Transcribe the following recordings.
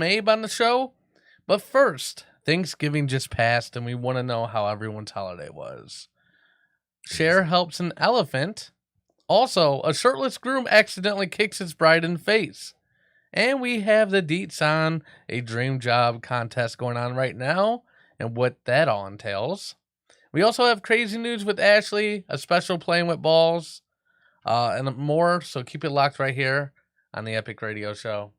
Mabe on the show. But first, Thanksgiving just passed, and we want to know how everyone's holiday was. Cher helps an elephant. Also, a shirtless groom accidentally kicks his bride in the face. And we have the deets on a dream job contest going on right now, and what that all entails. We also have crazy news with Ashley, a special playing with balls, and more. So keep it locked right here on the Epic Radio Show.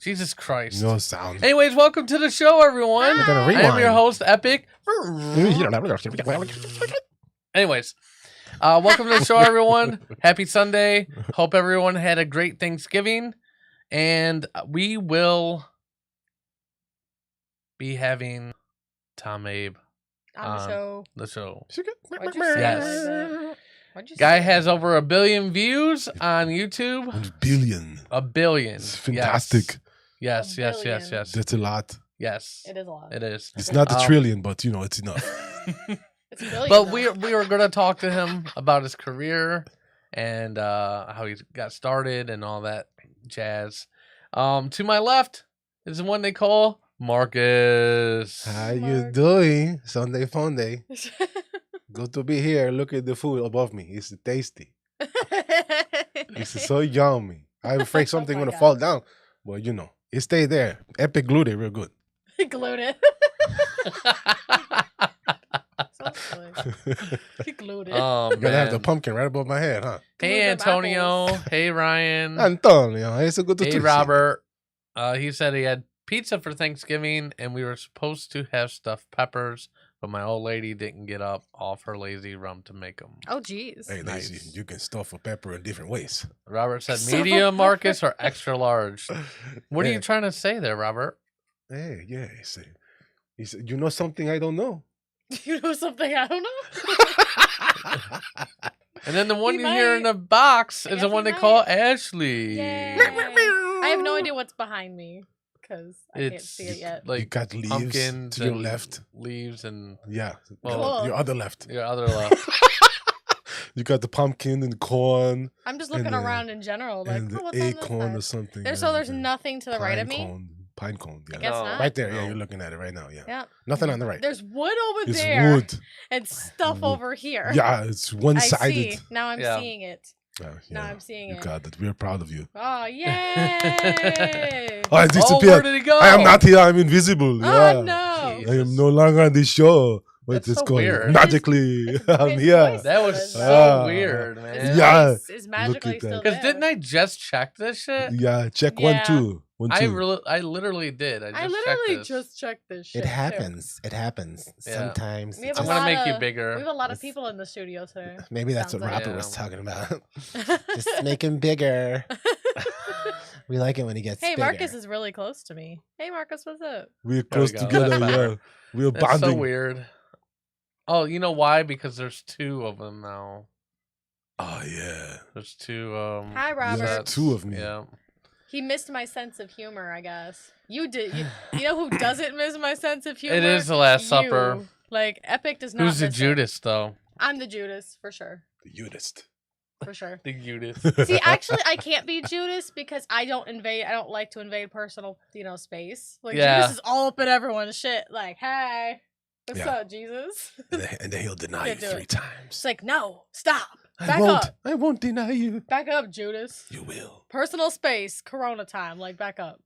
Jesus Christ. No sound. Anyways, welcome to the show, everyone. We're gonna I am your rewind. host, Epic. Anyways, welcome to the show, everyone. Happy Sunday. Hope everyone had a great Thanksgiving. And we will be having Tom Mabe On the show. What'd you say? Yes. What'd you Guy say? has over 1 billion views on YouTube. 1 billion. 1 billion. It's fantastic. Yes, A yes, yes, billion. yes. That's a lot. Yes. It is a lot. It is. It's not a trillion, but it's enough. It's a billion. But though. we were going to talk to him about his career and how he got started and all that jazz. To my left is the one they call Marcus. How you Mark. doing? Sunday fun day. Good to be here. Look at the food above me. It's tasty. It's so yummy. I'm afraid something Oh my gonna God. fall down, but it stayed there. Epic glued it real good. Glued it. So silly. He glued it. Oh, You're gonna have the man. pumpkin right above my head, huh? Hey, Glued them Antonio. apples. Hey, Ryan. Antonio, it's a good to Hey, see you. Robert. He said he had pizza for Thanksgiving, and we were supposed to have stuffed peppers, but my old lady didn't get up off her lazy rump to make them. Oh, jeez. Hey, Nice. Lazy, you can stuff a pepper in different ways. Robert said So- medium, Marcus, or extra large. What are Yeah. you trying to say there, Robert? Hey, yeah. He said, you know something I don't know? You know something I don't know? And then the one He you hear in might. the box I is the guess one he they call might. Ashley. Yay. I have no idea what's behind me because I can't It's see it yet. You like got leaves pumpkins to your and left. leaves and Yeah. Well, Your other left. your other left. You got the pumpkin and corn I'm just and looking the- around in general, like, and oh, the what's on this acorn or side? something. There's yeah, there's okay. nothing to the right of me. Pine cone. Yeah. I guess No. not. Right there. Yeah, No. you're looking at it right now. Yeah. Yeah. Nothing on the right. There's wood over It's there wood. and stuff Wood. over here. Yeah, it's I one-sided. see. Now I'm Yeah. seeing it. Yeah, Now I'm seeing you it. got it. We're proud of you. Oh, yay! Oh, I Oh, disappeared. where did he go? I am not here. I'm invisible. Yeah. Oh, no. Jeez. I am no longer on this show. What That's is so called? weird. Magically, His I'm voice here. That was is- so Ah. weird, His man. Yeah. voice is magically that. still Because there. didn't I just check this shit? Yeah, check Yeah. 1, 2. 1, 2. I literally did. I checked literally this. just checked this shit. It happens. It happens. Yeah. Sometimes. We have I'm a gonna lot make you of- bigger. We have a lot of It's- people in the studio today. Maybe that's Sounds what like. Robert Yeah. was talking about. Just make him bigger. We like it when he gets Hey, bigger. Marcus is really close to me. Hey, Marcus, what's up? We're There we close go. together, That's better. yeah. We're That's bonding. so weird. Oh, you know why? Because there's 2 of them now. Oh, yeah. There's 2. Hi, Robert. There's sets. 2 of me. Yeah. He missed my sense of humor, I guess. You did. You know who doesn't miss my sense of humor? It is the Last You. Supper. Like, Epic does not Who's the miss it. Judas though? I'm the Judas, for sure. The Udist. For sure. The Judas. See, actually, I can't be Judas because I don't like to invade personal, space. Like, Yeah. Judas is all up in everyone's shit. Like, hey, what's Yeah. up, Jesus? And then he'll deny you Can't do 3 it. times. It's like, no, stop. I Back won't. up. I won't deny you. Back up, Judas. You will. Personal space, Corona time. Like, back up.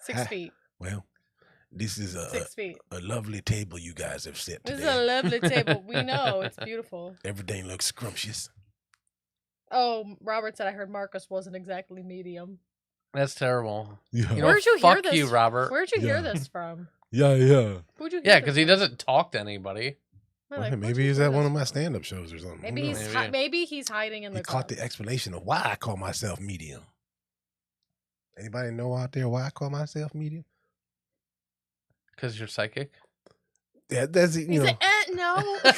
6 Ha. feet. Well, this is 6 feet. a lovely table you guys have set This today. is a lovely table. We know. It's beautiful. Everything looks scrumptious. Oh, Robert said I heard Marcus wasn't exactly medium. That's terrible. Yeah. You know, Where'd you hear fuck this? you, Robert. Where'd you hear Yeah. this from? Yeah. Who'd you hear Yeah, this because he from? doesn't talk to anybody. I'm Well, like, where'd maybe you he's hear at one this of my from? stand-up shows or something. Who Maybe knows? he's Maybe. maybe he's hiding in the He caught club. the explanation of why I call myself medium. Anybody know out there why I call myself medium? Because you're psychic. Yeah, that's you He's know. like, no.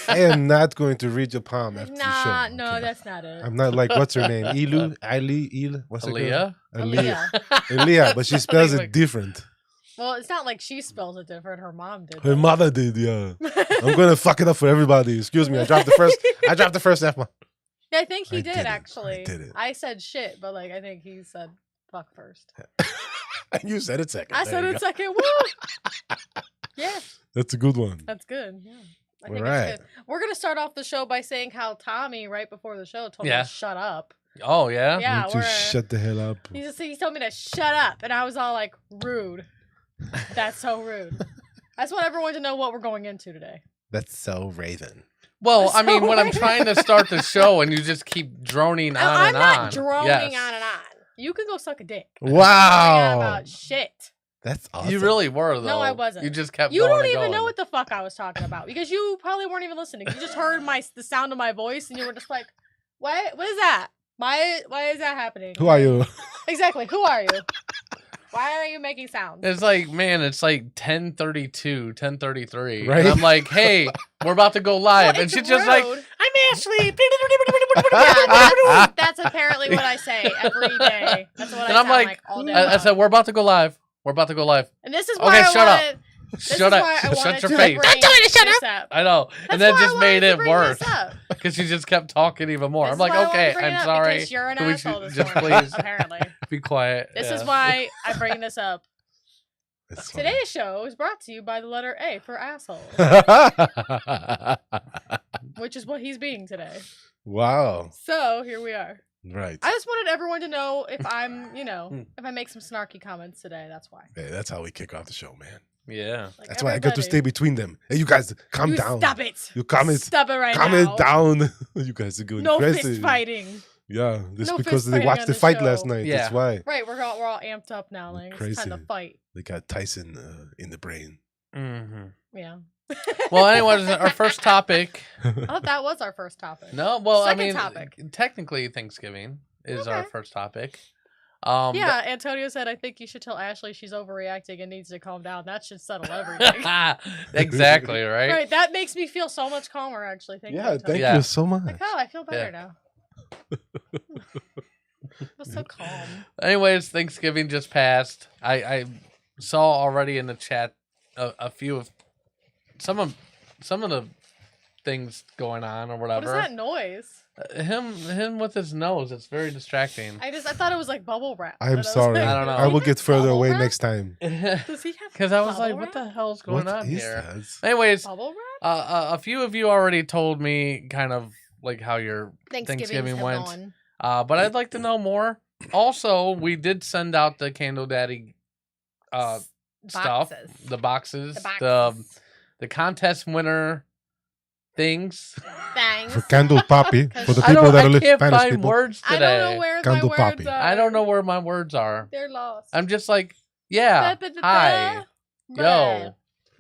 I am not going to read your palm after the show. Nah, no, okay? that's not it. I'm not like what's her name, Ilu. What's her name? Aaliyah? Aaliyah. Aaliyah. Aaliyah, but she spells Like- it different. Well, it's not like she spells it different. Her mom did. Her though. mother did, yeah. I'm gonna fuck it up for everybody. Excuse me. I dropped the first F bomb. Yeah, I think he I did, did it. actually. I did it. I said shit, but I think he said fuck first. You said it second. I There said you it go. second. Woo! Yeah, That's a good one. that's good. Yeah. I think Alright. it's good. We're gonna start off the show by saying how Tommy, right before the show, told me Yeah. to shut up. Oh, yeah? Yeah, Why don't you shut the hell up? he told me to shut up, and I was all like, rude. That's so rude. I just want everyone to know what we're going into today. That's so Raven. Well, I So mean, when I'm weird. trying to start the show and you just keep droning on I'm and not on. droning Yes. on and on. You can go suck a dick. Wow. About shit. That's awesome. You really were, though. No, I wasn't. You just kept You going don't and even going. know what the fuck I was talking about because you probably weren't even listening. You just heard the sound of my voice and you were just like, "What? What is that? Why is that happening?" Who are you? Exactly. Who are you? Why are you making sounds? It's like, man, it's like 10:32, 10:33. Right? And I'm like, hey, we're about to go live. Well, and it's she's just like, rude. I'm Ashley. Yeah, that's apparently what I say every day. That's what And I I'm sound like, all day I long. said, we're about to go live. We're about to go live. And this is why Okay, I shut up. wanted, this Shut is up. why I wanted Shut your to face. bring this up. I know. And That's that why I just wanted made to it bring worse. this up. Because she just kept talking even more. This I'm is like, why I wanted to okay, bring it I'm up, sorry. because you're an Can we asshole this just morning, please apparently. be quiet? This Yeah. is why I bring this up. That's funny. Today's show is brought to you by the letter A for asshole, which is what he's being today. Wow. So here we are. Right. I just wanted everyone to know if I'm, if I make some snarky comments today, that's why. Hey, that's how we kick off the show, man. Yeah. Like, That's why I got to stay everybody, between them. Hey, you guys, calm you down. Stop it. You comment. Stop it right Calm it now. down. You guys are going No crazy. fist fighting. Yeah, this No because fist they fighting watched on the the fight show. last night. Yeah. That's why. Right, we're all amped up now, like it's time to Crazy. fight. They got Tyson in the brain. hmm Yeah. Well, anyways, our first topic. I thought that was our first topic. No, well, Second I mean, topic. technically, Thanksgiving is our Okay. first topic. Yeah, Antonio said, I think you should tell Ashley she's overreacting and needs to calm down. That should settle everything. Exactly, right? Right, that makes me feel so much calmer, actually. Thank you, Yeah, Antonio. thank Yeah. you so much. Like, oh, I feel better Yeah. now. I was so calm. Anyways, Thanksgiving just passed. I saw already in the chat a few of some of the things going on or What whatever. is that noise? Him with his nose. It's very distracting. I thought it was like bubble wrap. I'm but was sorry. like, I don't know. I will get further Bubble away wrap? next time. Does he have Because I was bubble like, what the wrap? hell's going What on is here? that? Anyways, Bubble wrap? a few of you already told me kind of like how your Thanksgiving have went. gone. But I'd like to know more. Also, we did send out the Candle Daddy stuff, Boxes. the boxes, The the boxes. the contest winner things. Thanks. For Candle Poppy, for the I people that are can't Spanish find people. words I today. don't know where my Candle words poppy. are. I don't know where my words are. They're lost. I'm just like, yeah, hi, yo,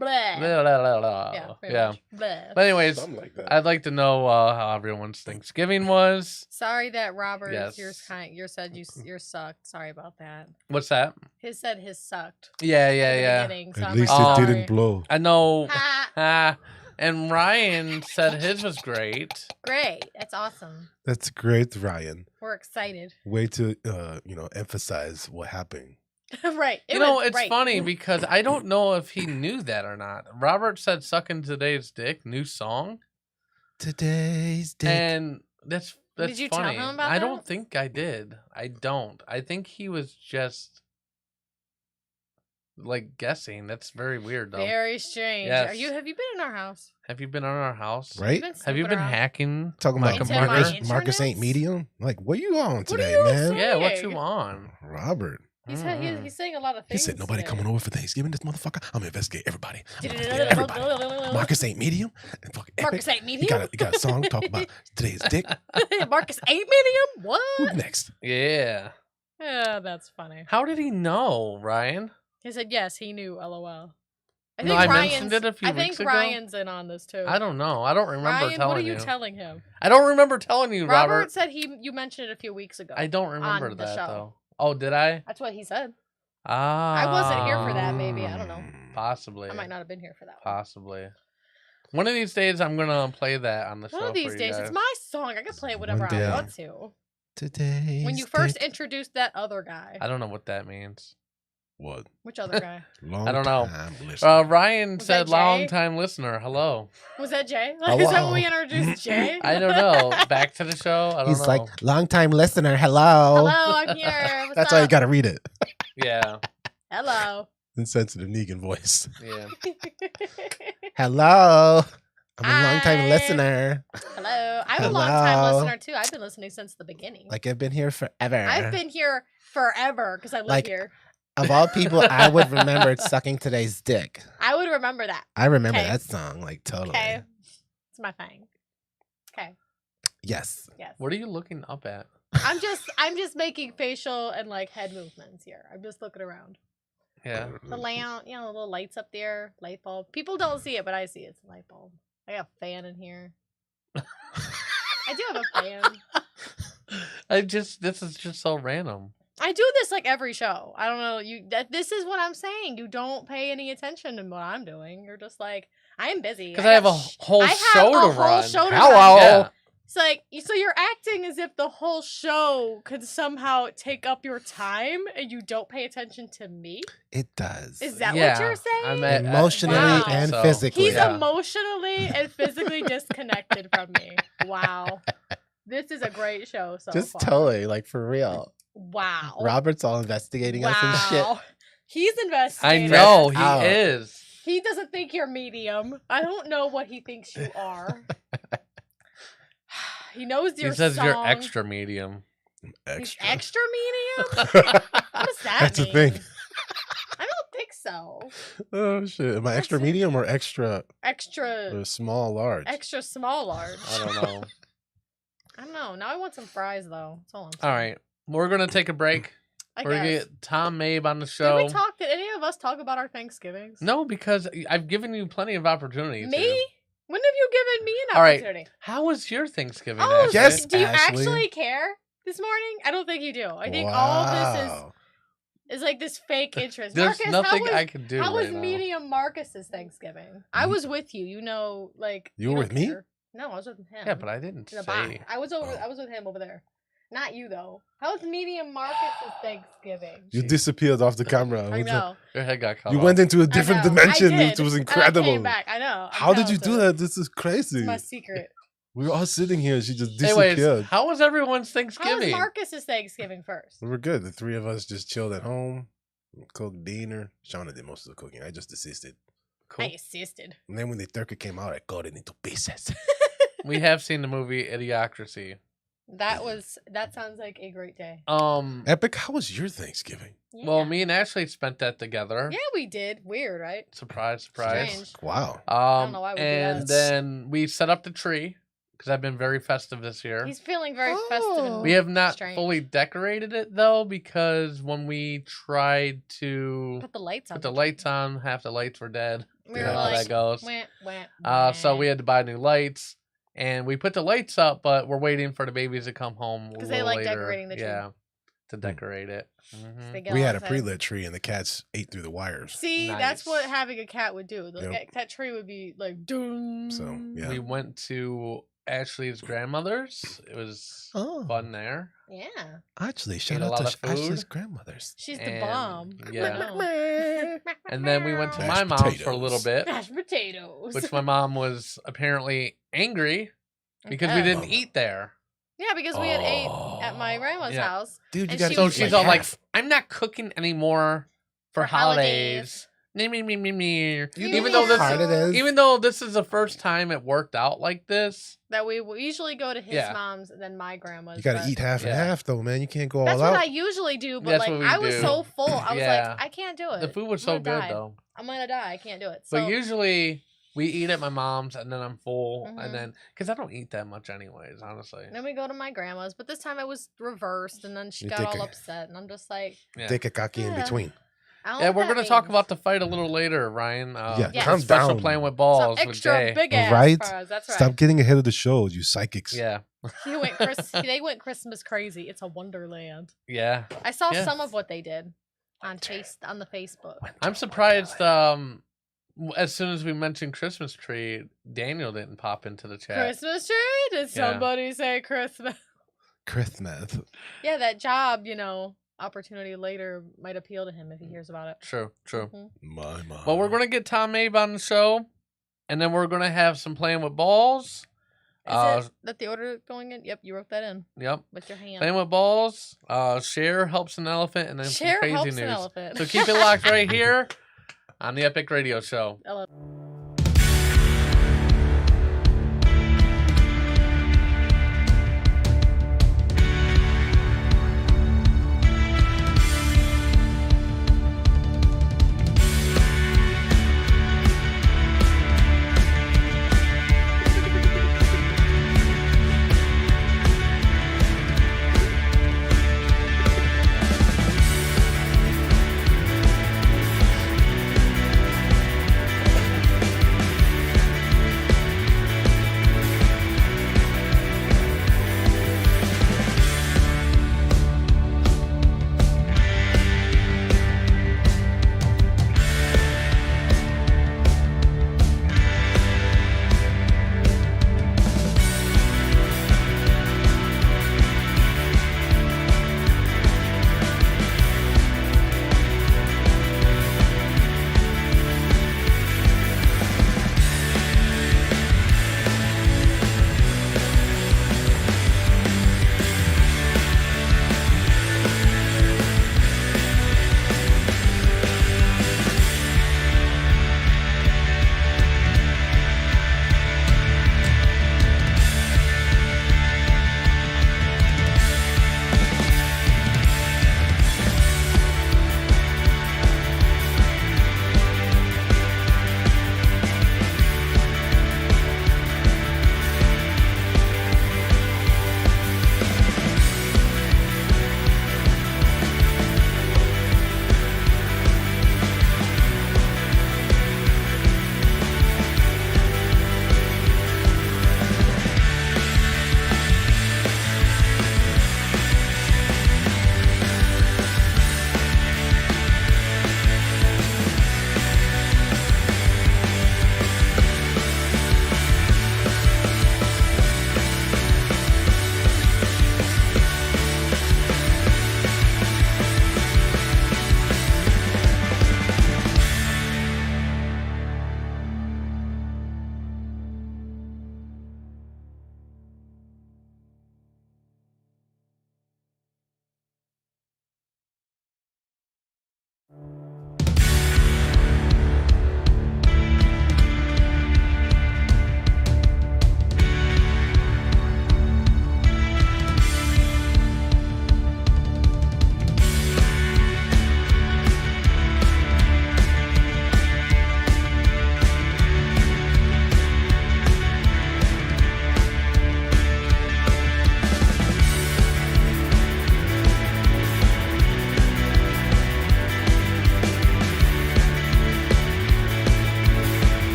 Bleh. Blah, blah, blah, blah. Yeah. Pretty Yeah. much. Bleh. But anyways, Something like that. I'd like to know how everyone's Thanksgiving was. Sorry that Robert, Yes. yours said yours sucked. Sorry about that. What's that? His said his sucked. Yeah, at yeah, the yeah. beginning, so At I'm least like, it sorry. didn't blow. I know. Ha, And Ryan said his was great. great. That's awesome. That's great, Ryan. We're excited. Way to emphasize what happened. Right. You know, it's funny because I don't know if he knew that or not. Robert said "Sucking Today's Dick," new song, Today's dick. and that's Did you tell funny. him about I that? don't think I did. I don't. I think he was just like guessing. That's very weird, though. Very strange. Yes. Have you been in our house? Have you been on our house? Right? Have you been hacking? Talking like about a Into my murder? Marcus ain't internets? medium. Like, what you on What are today, you man? saying? Yeah, what you on? Robert. He's Mm-mm. he's saying a lot of He things. said nobody today. coming over for Thanksgiving. This motherfucker. I'm gonna investigate everybody. I'm gonna investigate everybody. Marcus ain't medium. And fucking Marcus epic. ain't He medium. got a song talk about today's dick. Marcus ain't medium. What? Who's next? Yeah. Yeah, that's funny. How did he know, Ryan? He said yes. He knew. LOL. No, I mentioned it a few I think weeks ago. Ryan's in on this too. I don't know. I don't remember Ryan, telling what are you you. telling him? I don't remember telling you, Robert, Robert. said you mentioned it a few weeks ago. I don't remember on the that show. though. Oh, did I? That's what he said. Ah, I wasn't here for that, maybe. I don't know. Possibly. I might not have been here for that one. Possibly. One of these days, I'm gonna play that on the show. One of these for you days, guys. it's my song. I can play it whenever One day. I want to. Today's When you first dick. introduced that other guy. I don't know what that means. What? Which other guy? Long I don't know. time listener. Ryan Was said, that Jay? "Long time listener, hello." Was that Jay? Is that when we introduced Jay? I don't know. Back to the show. I don't He's know. like, long time listener. Hello. Hello, I'm here. What's That's up? why you gotta read it. Yeah, Hello. Insensitive Negan voice. yeah. Hello. I'm a long time Hi. listener. Hello. I'm a long time Hello. listener too. I've been listening since the beginning. Like I've been here forever. I've been here forever because I live Like- here. Of all people, I would remember sucking today's dick. I would remember that. I remember Okay. that song like totally. Okay. It's my thing. Okay. Yes. Yes. What are you looking up at? I'm just making facial and like head movements here. I'm just looking around. Yeah. The lamp, the little lights up there, light bulb. People don't see it, but I see it. It's a light bulb. I got a fan in here. I do have a fan. This is just so random. I do this like every show. I don't know. This is what I'm saying. You don't pay any attention to what I'm doing. You're just like, I'm busy. Because I have a whole I have show a to whole run. show to Hello. run. Yeah. It's like, so you're acting as if the whole show could somehow take up your time and you don't pay attention to me? It does. Is that Yeah, what you're saying? I'm at- Emotionally Wow. and So- physically. He's Yeah. emotionally and physically disconnected from me. Wow. This is a great show so Just far. totally, like for real. Wow. Robert's all investigating us and shit. Wow. He's I investigating. know he out. is. He doesn't think you're medium. I don't know what he thinks you are. He knows your He says song. you're extra medium. He's Extra. extra medium? What does that That's the mean? thing. I don't think so. Oh shit. Am I extra What's it? medium or extra Extra small, large? extra small large. I don't know. I don't know. Now I want some fries though. That's all I'm All saying. right, we're gonna take a break. I We're gonna guess. get Tom Mabe on the Did show. did any of us talk about our Thanksgivings? No, because I've given you plenty of opportunity. Me? To. When have you given me an All right. opportunity? How was your Thanksgiving? Oh, Ashley? Yes, do you Ashley. actually care this morning? I don't think you do. I think all of this Wow. is like this fake interest. There's Marcus, nothing how was, I can do. how was right now. medium Marcus's Thanksgiving? I was with you. You know, like You were don't with me? care. No, I was with him. Yeah, but I didn't in the say. back. I was over. Oh. I was with him over there. Not you though. How was medium Marcus's Thanksgiving? You disappeared off the camera. I know. Your head got cut You off. went into a I different know. dimension. I did. It was And I incredible. came back. I know. I'm How did you do talented. that? This is crazy. It's my secret. We were all sitting here. She just Anyways, disappeared. how was everyone's How was Thanksgiving? Marcus's Thanksgiving first? We were good. The three of us just chilled at home, cooked dinner. Shauna did most of the cooking. I just assisted. Cool. I assisted. And then when the turkey came out, I cut it into pieces. We have seen the movie Idiocracy. That sounds like a great day. Epic, how was your Thanksgiving? Well, Yeah. me and Ashley spent that together. Yeah, we did. Weird, right? Surprise, surprise. Strange. Wow. don't know why we do and that. then we set up the tree because I've been very festive this year. He's feeling very festive. And We have not strange. fully decorated it though because when we tried to Put the lights on. put the lights on, half the lights were dead. We You were know how like, that goes. wah, wah, So wah. we had to buy new lights, and we put the lights up, but we're waiting for the babies to come home Because a they little like later. decorating the tree. Yeah, to decorate it. They get We all had a excited. pre-lit tree, and the cats ate through the wires. See, that's what Nice. having a cat would do. Yep. That tree would be like, doom. So yeah. We went to Ashley's grandmother's. It was Oh. fun there. Yeah. Actually, Ate shout a out lot to of food. Ashley's grandmothers. She's the And, bomb. yeah. And then we went to my Mashed mom's for a little potatoes. bit, Mashed potatoes. which my mom was apparently angry because we Okay. didn't eat there. Yeah, because we had ate at my grandma's Yeah. house. Dude, you And gotta she So was eat she's like all like, half. I'm not cooking anymore for For holidays. holidays. Me. You Even know though how hard it is. Even though this is the first time it worked out like this. That we usually go to his Yeah. mom's and then my grandma's. You gotta but eat half and Yeah. half though, man. You can't go That's all what out. I usually do, but That's like what we I was do. so full, I was Yeah. like, I can't do it. The food was so I'm gonna good die. though. I'm gonna die. I can't do it. So But usually we eat at my mom's and then I'm full Mhm. and then because I don't eat that much anyways, honestly. then we go to my grandma's, but this time it was reversed, and then she You got take all a- upset, and I'm just like, Yeah. Take a cocky in Yeah. between. I don't Yeah, know we're what gonna that talk means. about the fight a little later, Ryan. Yeah, Yeah. calm special down. playing with some balls with extra Jay. big ass Right? bras. That's right. Stop getting ahead of the show, you psychics. Yeah, They went Christmas crazy. It's a wonderland. yeah. I saw Yeah. some of what they did on the Facebook. I'm surprised. As soon as we mentioned Christmas tree, Daniel didn't pop into the chat. Christmas tree? Did Yeah. somebody say Christmas? Christmas. Yeah, that job, opportunity later might appeal to him if he hears about it. True. Mhm. My. Well, we're gonna get Tom Mabe on the show, and then we're gonna have some playing with balls. Is it that the order going in? Yep, you wrote that in Yep. with your hand. Playing with balls. Cher helps an elephant, and then Cher some crazy helps news. an elephant. So keep it locked right here on the Epic Radio Show.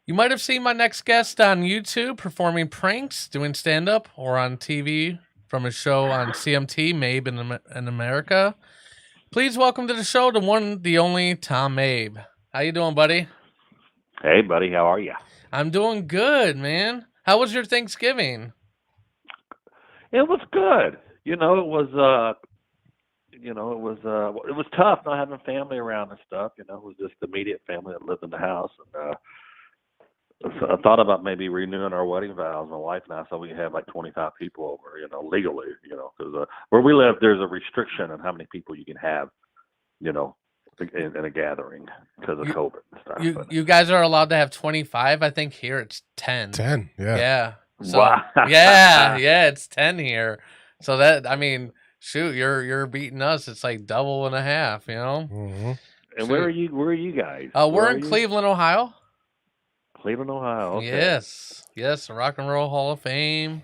You might have seen my next guest on YouTube performing pranks, doing stand-up, or on TV from his show on CMT, Mabe in America. Please welcome to the show the one, the only, Tom Mabe. How you doing, buddy? Hey, buddy. How are you? I'm doing good, man. How was your Thanksgiving? It was good. It was tough not having family around and stuff. It was just immediate family that lived in the house. And so I thought about maybe renewing our wedding vows, my wife and I, so we could have like 25 people over, legally, because where we live, there's a restriction on how many people you can have, in a gathering because of COVID and stuff. You guys are allowed to have 25. I think here it's 10. 10, yeah. Yeah. So, wow. yeah, it's 10 here. So that, I mean, shoot, you're beating us. It's like double and a half, Mm-hmm. And where are you guys? We're in Cleveland, Ohio. Cleveland, Ohio. Okay. Yes, Rock and Roll Hall of Fame,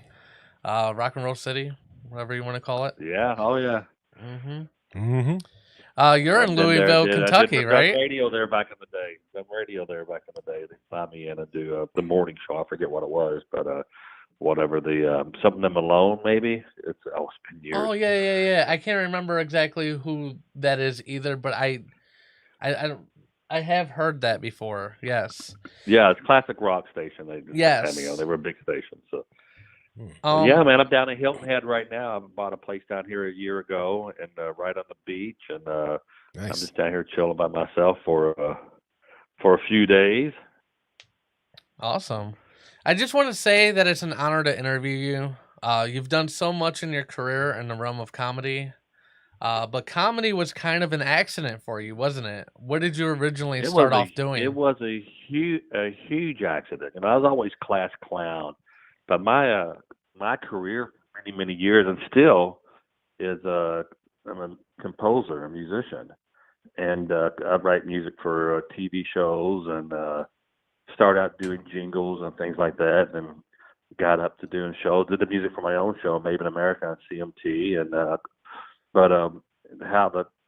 Rock and Roll City, whatever you want to call it. Yeah. Oh yeah. You're in Louisville, Kentucky, right? Done radio there back in the day. They fly me in and do the morning show. I forget what it was, but whatever something in Malone maybe. It's been years. Oh yeah. I can't remember exactly who that is either, but I have heard that before. Yes. Yeah, it's classic rock station. Yes. They were a big station. So. Yeah, man, I'm down in Hilton Head right now. I bought a place down here a year ago, and right on the beach, and nice. I'm just down here chilling by myself for a few days. Awesome. I just want to say that it's an honor to interview you. You've done so much in your career in the realm of comedy, but comedy was kind of an accident for you, wasn't it? What did you originally start off doing? It was a huge accident, and I was always class clown. But my career for many, many years, and still, is I'm a composer, a musician, and I write music for TV shows, and start out doing jingles and things like that, and got up to doing shows. Did the music for my own show, Mabe in America on CMT, and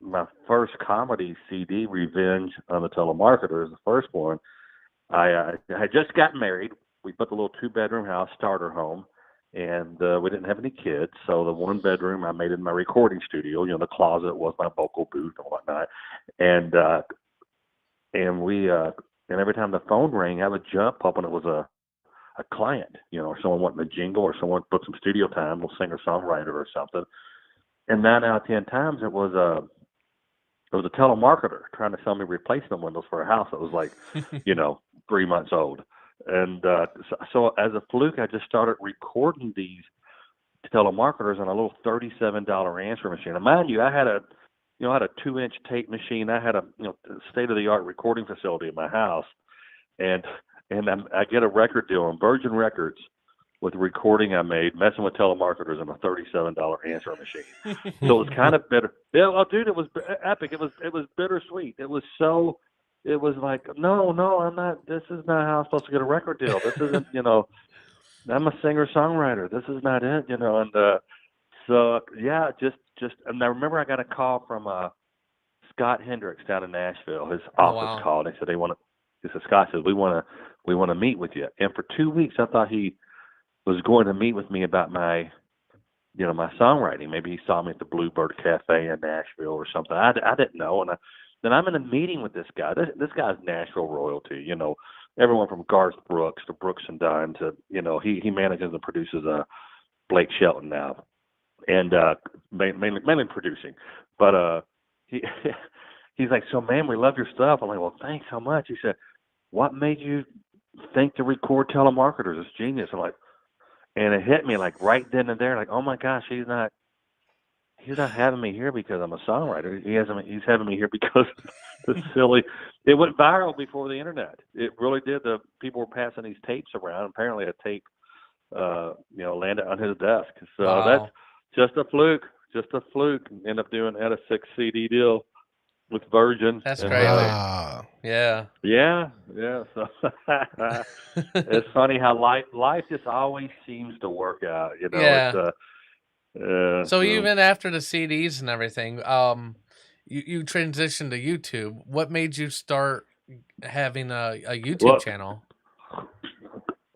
my first comedy CD, Revenge on the Telemarketers, the first one. I had just gotten married. We built a little 2-bedroom house, starter home, and we didn't have any kids. So the 1 bedroom I made in my recording studio. The closet was my vocal booth and whatnot. And every time the phone rang, I would jump up, and it was a client, or someone wanting a jingle, or someone booked some studio time, a little singer-songwriter or something. And 9 out of 10 times it was a telemarketer trying to sell me replacement windows for a house that was like, 3 months old. And so as a fluke, I just started recording these telemarketers on a little $37 answer machine. And mind you, I had a 2-inch tape machine. I had a state-of-the-art recording facility in my house, and I get a record deal on Virgin Records with the recording I made, messing with telemarketers on a $37 answer machine. So it was kind of bitter. Yeah, well, dude, it was epic. It was bittersweet. It was like, no, I'm not. This is not how I'm supposed to get a record deal. This isn't, I'm a singer-songwriter. This is not it, And so, yeah, just. And I remember I got a call from Scott Hendricks down in Nashville. His office called. They said He said, Scott says, we want to meet with you. And for 2 weeks, I thought he was going to meet with me about my songwriting. Maybe he saw me at the Bluebird Cafe in Nashville or something. I didn't know. And then I'm in a meeting with this guy. This guy's Nashville royalty. Everyone from Garth Brooks to Brooks and Dunn to he manages and produces Blake Shelton now, and mainly producing. But he's like, so man, we love your stuff. I'm like, well, thanks so much. He said, what made you think to record telemarketers? It's genius. I'm like, and it hit me like right then and there, like, oh my gosh, he's not having me here because I'm a songwriter. He's having me here because it went viral before the internet. It really did. The people were passing these tapes around. Apparently a tape, landed on his desk. So That's just a fluke. End up doing a 6 CD deal with Virgin. That's crazy. Wow. Yeah. So it's funny how life just always seems to work out. Yeah. So even after the CDs and everything, you transitioned to YouTube. What made you start having a YouTube channel?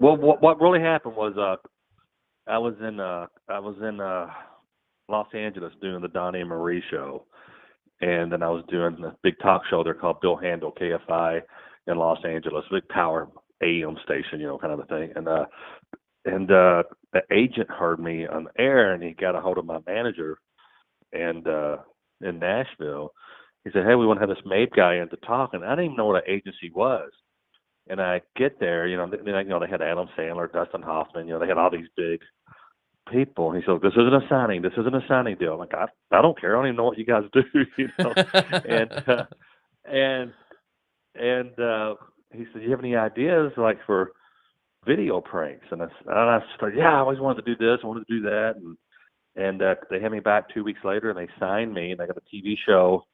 Well, what really happened was I was in Los Angeles doing the Donnie and Marie show, and then I was doing the big talk show there called Bill Handel KFI in Los Angeles, big power AM station, kind of a thing. And the agent heard me on the air, and he got a hold of my manager, and in Nashville, he said, "Hey, we want to have this Mabe guy in to talk," and I didn't even know what an agency was. And I get there, they had Adam Sandler, Dustin Hoffman, they had all these big people. And he said, "This isn't a signing. This isn't a signing deal." I'm like, I don't care. I don't even know what you guys do, And he said, "You have any ideas like for video pranks?" And I started, "Yeah, I always wanted to do this. I wanted to do that." And they had me back 2 weeks later, and they signed me, and I got a TV show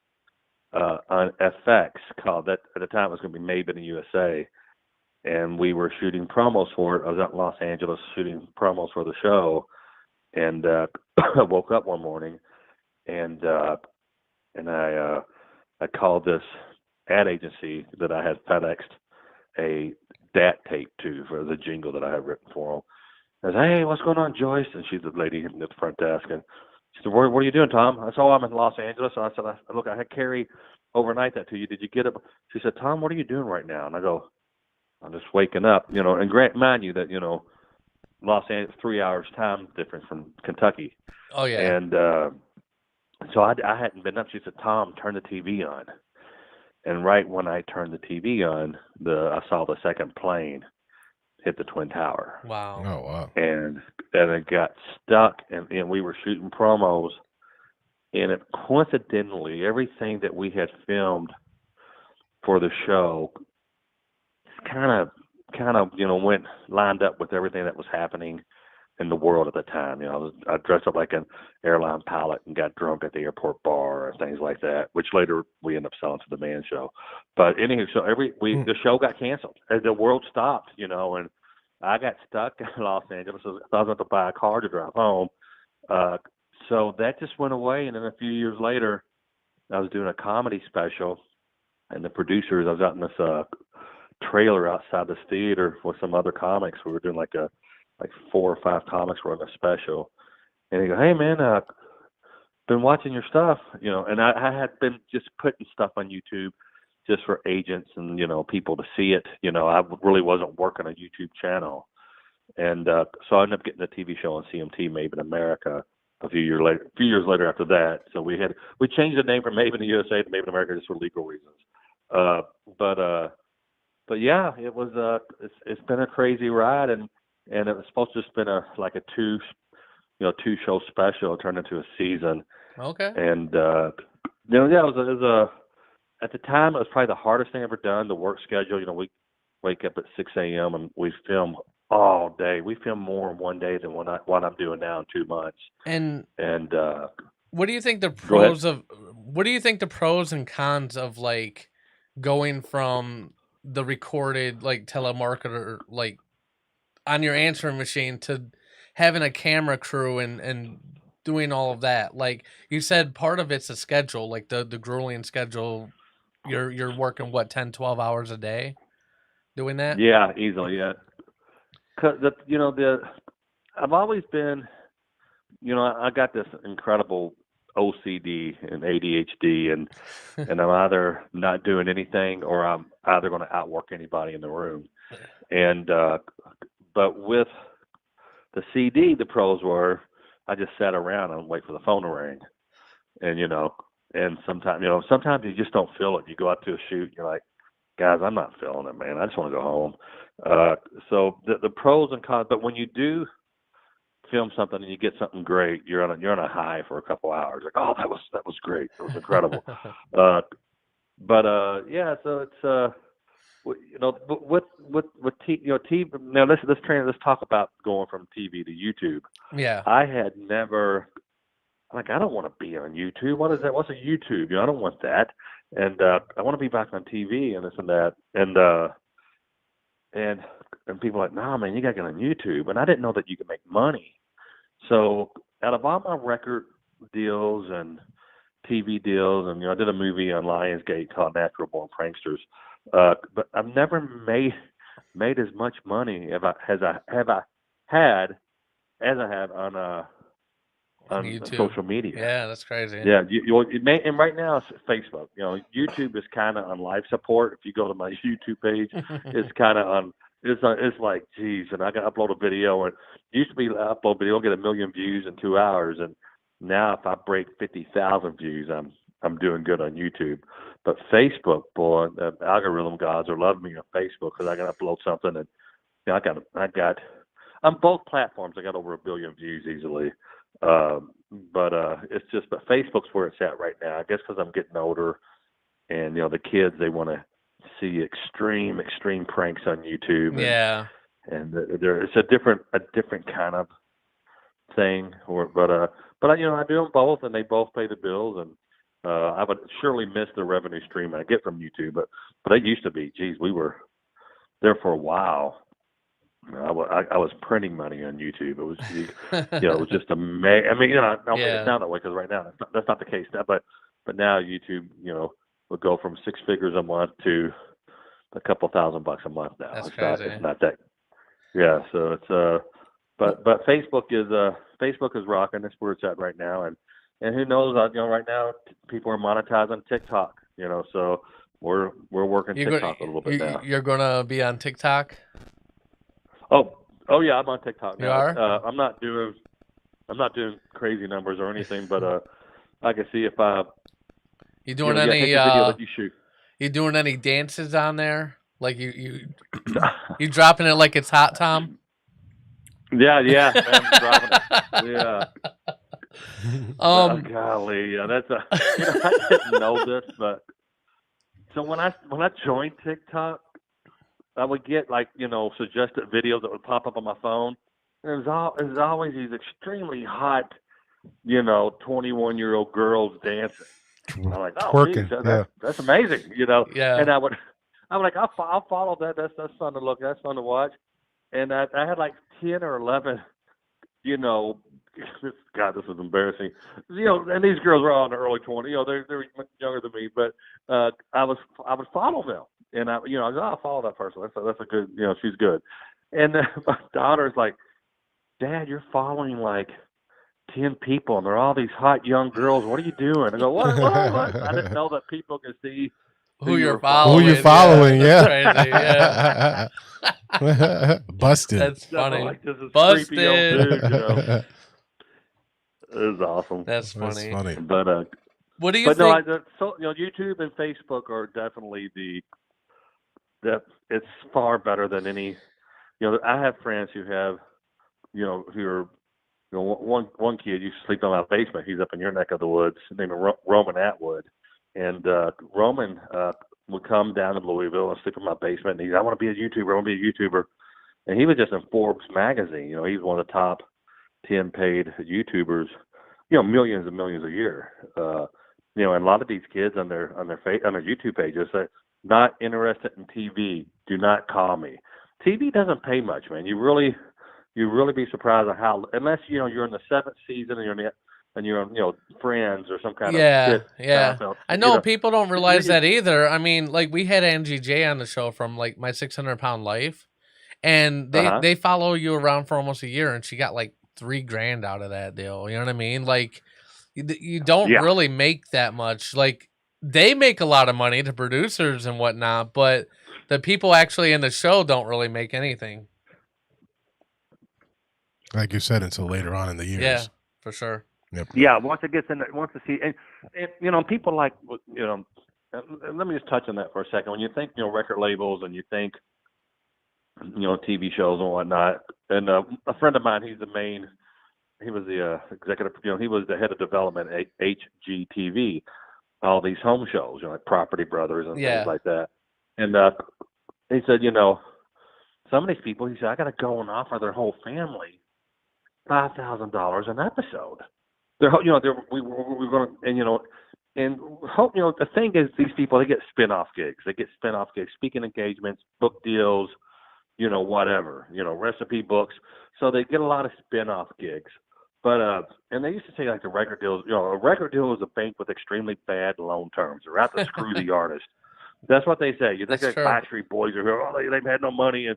on FX called that. At the time, it was going to be Mabe in the USA. And we were shooting promos for it. I was out in Los Angeles shooting promos for the show, and I woke up one morning, and I called this ad agency that I had FedExed a DAT tape to for the jingle that I had written for them. I said, "Hey, what's going on, Joyce?" And she's the lady at the front desk, and she said, "What are you doing, Tom?" I said, "Oh, I'm in Los Angeles." And I said, "Look, I had Carrie overnight that to you. Did you get it?" She said, "Tom, what are you doing right now?" And I go, "I'm just waking up," and mind you that, Los Angeles, 3 hours time difference from Kentucky. Oh, yeah. And so I hadn't been up. She said, "Tom, turn the TV on." And right when I turned the TV on, I saw the second plane hit the Twin Tower. Wow. Oh, wow. And it got stuck, and we were shooting promos. And coincidentally, everything that we had filmed for the show kind of went lined up with everything that was happening in the world at the time. I dressed up like an airline pilot and got drunk at the airport bar and things like that, which later we ended up selling to the Man Show. But anyway, so the show got canceled. The world stopped, and I got stuck in Los Angeles. So I was going to buy a car to drive home. So that just went away. And then a few years later, I was doing a comedy special, and the producers, I was out in this trailer outside this theater with some other comics. We were doing like 4 or 5 comics were on a special, and they go, "Hey man, been watching your stuff," and I had been just putting stuff on YouTube just for agents and people to see it. I really wasn't working a YouTube channel, and so I ended up getting a TV show on CMT, Mabe in America, a few years later after that. So we changed the name from Mabe in the USA to Mabe in America just for legal reasons. But yeah, it was it's been a crazy ride, and it was supposed to just been a 2-show special. It turned into a season. Okay. And it was at the time it was probably the hardest thing I ever done. The work schedule, we wake up at 6 a.m. and we film all day. We film more in one day than what I'm doing now in 2 months. And what do you think the pros and cons of like going from the recorded like telemarketer like on your answering machine to having a camera crew and doing all of that? Like you said, part of it's a schedule, like the grueling schedule. You're working 10, 12 hours a day doing that? Yeah, easily, yeah. 'Cause I've always been, I got this incredible OCD and ADHD, and I'm either not doing anything or I'm either going to outwork anybody in the room. And but with the CD, the pros were I just sat around and wait for the phone to ring, and and sometimes you just don't feel it. You go out to a shoot, you're like, "Guys, I'm not feeling it, man. I just want to go home." So the pros and cons, but when you do film something and you get something great, you're on a high for a couple hours. Like, "Oh, that was great. It was incredible." Yeah. So it's with TV. Now let's talk about going from TV to YouTube. Yeah. I had never, I don't want to be on YouTube. What is that? What's a YouTube? I don't want that. And I want to be back on TV and this and that. And people are like, "Nah, man, you got to get on YouTube." And I didn't know that you could make money. So out of all my record deals and TV deals, and I did a movie on Lionsgate called Natural Born Pranksters, but I've never made made as much money as I had as I have on YouTube. social media. Yeah, that's crazy. Yeah, and right now it's Facebook. YouTube is kind of on life support. If you go to my YouTube page, it's kind of on. It's like, geez, and I got to upload a video. And it used to be upload video, get 1 million views in 2 hours, and now if I break 50,000 views, I'm doing good on YouTube. But Facebook, boy, the algorithm gods are loving me on Facebook because I can upload something, and I got on both platforms. I got over 1 billion views easily. But Facebook's where it's at right now. I guess because I'm getting older, and the kids, they want to see extreme pranks on YouTube. And it's a different kind of thing. But I do them both, and they both pay the bills. And I would surely miss the revenue stream I get from YouTube. But it used to be, geez, we were there for a while. I was printing money on YouTube. It was, it was just amazing. I mean, I don't think it's now that way because right now that's not the case now. But now YouTube, would go from 6 figures a month to a couple $1,000 a month now. That's crazy. It's not that. Yeah. So it's but Facebook is rocking. That's where it's at right now. And who knows? Right now people are monetizing TikTok. So we're working TikTok a little bit now. You're gonna be on TikTok. Oh yeah, I'm on TikTok now. You are? I'm not doing crazy numbers or anything, but I can see if I. You doing take any? the video that you shoot. You doing any dances on there? Like you dropping it like it's hot, Tom? Yeah, I'm dropping it. Yeah. Golly, yeah, that's I didn't know this, but so when I joined TikTok, I would get suggested videos that would pop up on my phone. And it was always these extremely hot, 21-year-old girls dancing. And I'm like, oh, twerking, geez, that's amazing, Yeah. And I'm like, I'll follow that. That's fun to look. That's fun to watch. And I had like 10 or 11, God, this was embarrassing. And these girls were all in their early 20s. They're much younger than me, but I would follow them. And I'll follow that person. That's a good, she's good. And my daughter's like, Dad, you're following like 10 people, and they're all these hot young girls. What are you doing? I go, what? I didn't know that people can see who you're following. Who you're following? Yeah. That's crazy. Busted. That's funny. Like, this is Busted. creepy old dude. It was awesome. That's funny. But what do you think? YouTube and Facebook are definitely it's far better than any. I have friends who have, who are, one kid used to sleep in my basement. He's up in your neck of the woods. His name is Roman Atwood, and Roman would come down to Louisville and sleep in my basement. And I want to be a YouTuber. I want to be a YouTuber. And he was just in Forbes magazine. He's one of the top 10 paid YouTubers. Millions and millions a year. And a lot of these kids on their YouTube pages say, not interested in TV. Do not call me. TV doesn't pay much, man. You really be surprised at how, unless you're in the 7th season and you're on Friends or some kind of shit. Yeah. I know people don't realize that either. I mean, like we had Angie J on the show from like My 600-Pound Life, and they follow you around for almost a year, and she got like $3,000 out of that deal. You know what I mean? Like you don't really make that much. Like they make a lot of money, the producers and whatnot, but the people actually in the show don't really make anything. Like you said, until later on in the years. Yeah, for sure. Yep. Yeah, once it gets in, once to see, and people like, let me just touch on that for a second. When you think, record labels, and you think, TV shows and whatnot, and a friend of mine, he was the executive, he was the head of development at HGTV, all these home shows, like Property Brothers and things like that. And he said, some of these people, he said, I got to go and offer their whole family $5,000 an episode. We're going to, and hope, the thing is, these people, they get spin-off gigs. They get spin-off gigs, speaking engagements, book deals, whatever, recipe books. So they get a lot of spin-off gigs. But, and they used to say like the record deals, a record deal is a bank with extremely bad loan terms. They're out to screw the artist. That's what they say. You think That's like true. Backstreet Boys are here, they've had no money.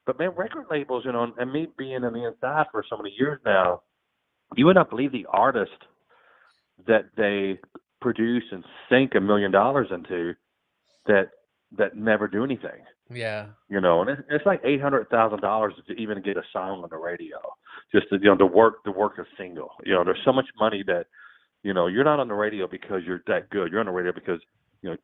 But man, record labels, and me being on the inside for so many years now, you would not believe the artist that they produce and sink $1 million into that never do anything. Yeah. And it's like $800,000 to even get a song on the radio, just to work a single. There's so much money that you're not on the radio because you're that good. You're on the radio because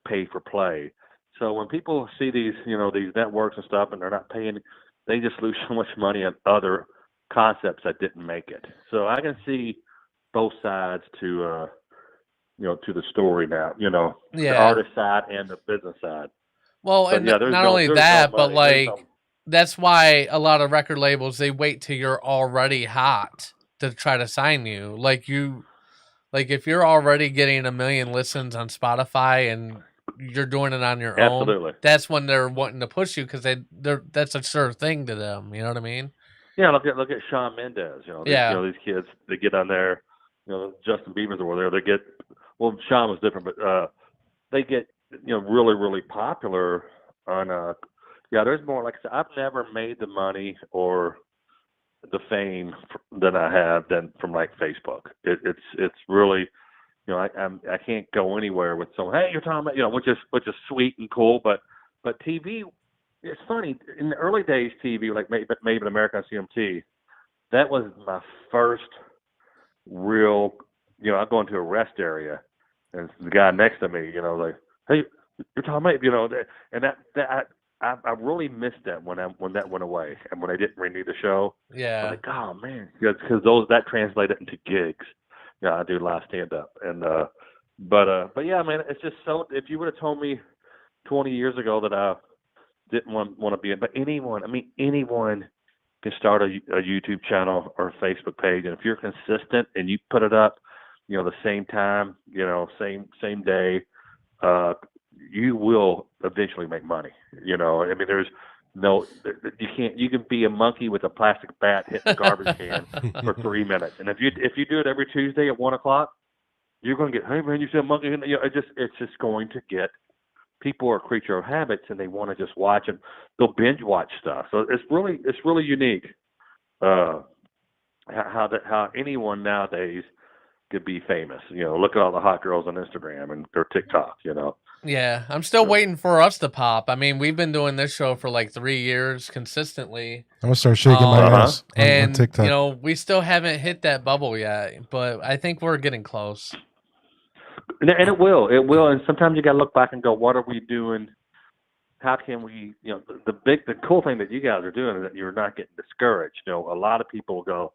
pay for play. So when people see these these networks and stuff, and they're not paying, they just lose so much money on other concepts that didn't make it. So I can see both sides to to the story now. The artist side and the business side. Well, but and not only that, but like that's why a lot of record labels, they wait till you're already hot to try to sign you. Like if you're already getting 1 million listens on Spotify and you're doing it on your own, that's when they're wanting to push you because that's a sure thing to them. You know what I mean? Yeah, look at Shawn Mendes. These kids, they get on there. Justin Bieber's over there. They get Shawn was different, but they get really, really popular on. There's more. Like I said, I've never made the money or the fame that I have than from like Facebook. It's really, I can't go anywhere with someone. Hey, you're talking about, which is sweet and cool, but TV. It's funny, in the early days, TV, like maybe in America on CMT, that was my first real, I go into a rest area, and the guy next to me, like, hey, you're Tom Mabe, and that I really missed that when that went away, and when I didn't renew the show. Yeah. I'm like, oh, man, because that translated into gigs. I do live stand-up, and but yeah, man, it's just so, if you would have told me 20 years ago that I didn't want to be in, but anyone can start a YouTube channel or a Facebook page, and if you're consistent and you put it up, the same time, same day, you will eventually make money. There's no, you can be a monkey with a plastic bat hitting a garbage can for 3 minutes, and if you do it every Tuesday at 1:00, you're going to get, hey man, you said monkey, it's just going to get. People are a creature of habits, and they want to just watch, and they'll binge watch stuff. So it's really unique how anyone nowadays could be famous. Look at all the hot girls on Instagram and their TikTok. Yeah, I'm still waiting for us to pop. I mean, we've been doing this show for like 3 years consistently. I'm gonna start shaking my ass on TikTok. And we still haven't hit that bubble yet, but I think we're getting close. And it will, and sometimes you got to look back and go, what are we doing? How can we, the cool thing that you guys are doing is that you're not getting discouraged. A lot of people go,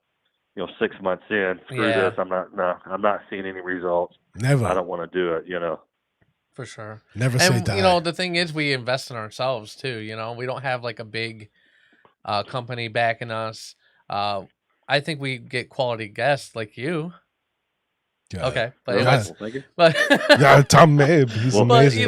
6 months in, screw this, I'm not seeing any results. Never. I don't want to do it, For sure. Never say die. The thing is, we invest in ourselves too. We don't have like a big company backing us. I think we get quality guests like you. Yeah. Okay, but thank you. But yeah, Tom Mabe, he's amazing.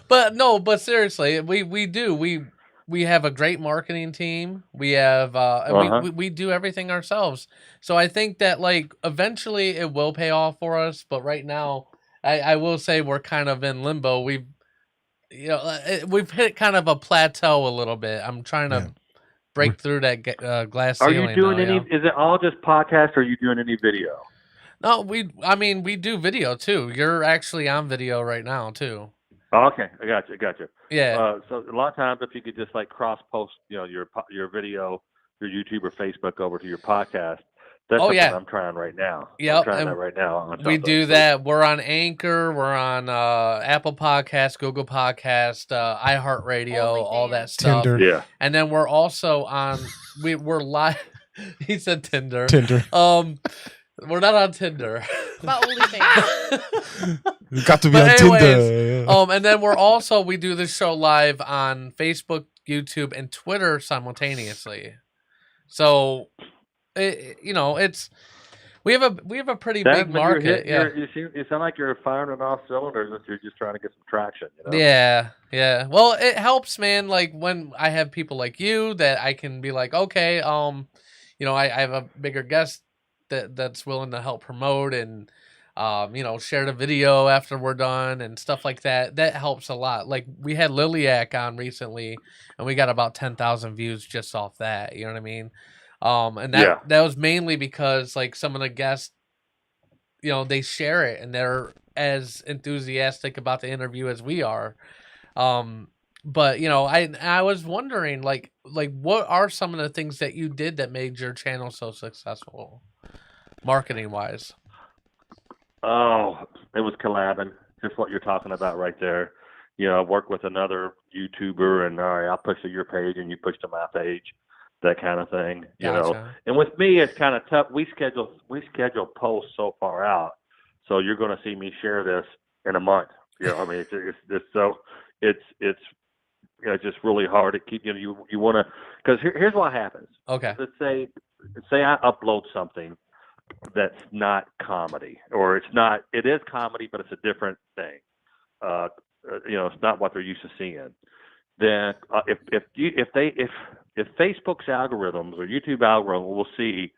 But seriously, we have a great marketing team. We have and we do everything ourselves. So I think that like eventually it will pay off for us. But right now, I will say we're kind of in limbo. We've hit kind of a plateau a little bit. I'm trying to break through that glass ceiling. Are you doing any? Is it all just podcast, or are you doing any video? No, we do video too. You're actually on video right now too. Oh, okay, I got you. Yeah. So a lot of times, if you could just like cross post, your video, your YouTube or Facebook over to your podcast. That's something I'm trying right now. Yep. I'm trying that right now. We do that. We're on Anchor. We're on Apple Podcasts, Google Podcasts, iHeartRadio, all that stuff. Tinder. Yeah. And then we're also on. We're live. He said Tinder. We're not on Tinder. About OnlyFans. You got to be on Tinder. And then we do this show live on Facebook, YouTube, and Twitter simultaneously. So, we have a pretty big market. You sound like you're firing it off cylinders, and you're just trying to get some traction. Yeah. Well, it helps, man. Like when I have people like you that I can be like, okay, I have a bigger guest that's willing to help promote, and share the video after we're done and stuff like that. That helps a lot. Like we had Liliac on recently, and we got about 10,000 views just off that. You know what I mean? And that was mainly because like some of the guests, they share it and they're as enthusiastic about the interview as we are. But I was wondering like what are some of the things that you did that made your channel so successful, marketing wise? Oh, it was collabing, just what you're talking about right there. I work with another YouTuber, and all right, I'll push to your page, and you push to my page, that kind of thing. Gotcha. And with me, it's kind of tough. We schedule posts so far out, so you're going to see me share this in a month. I mean, it's just really hard to keep. You want to, because here's what happens. Okay. Let's say I upload something that's not comedy, or it is comedy, but it's a different thing. It's not what they're used to seeing. Then if Facebook's algorithms or YouTube algorithm will see,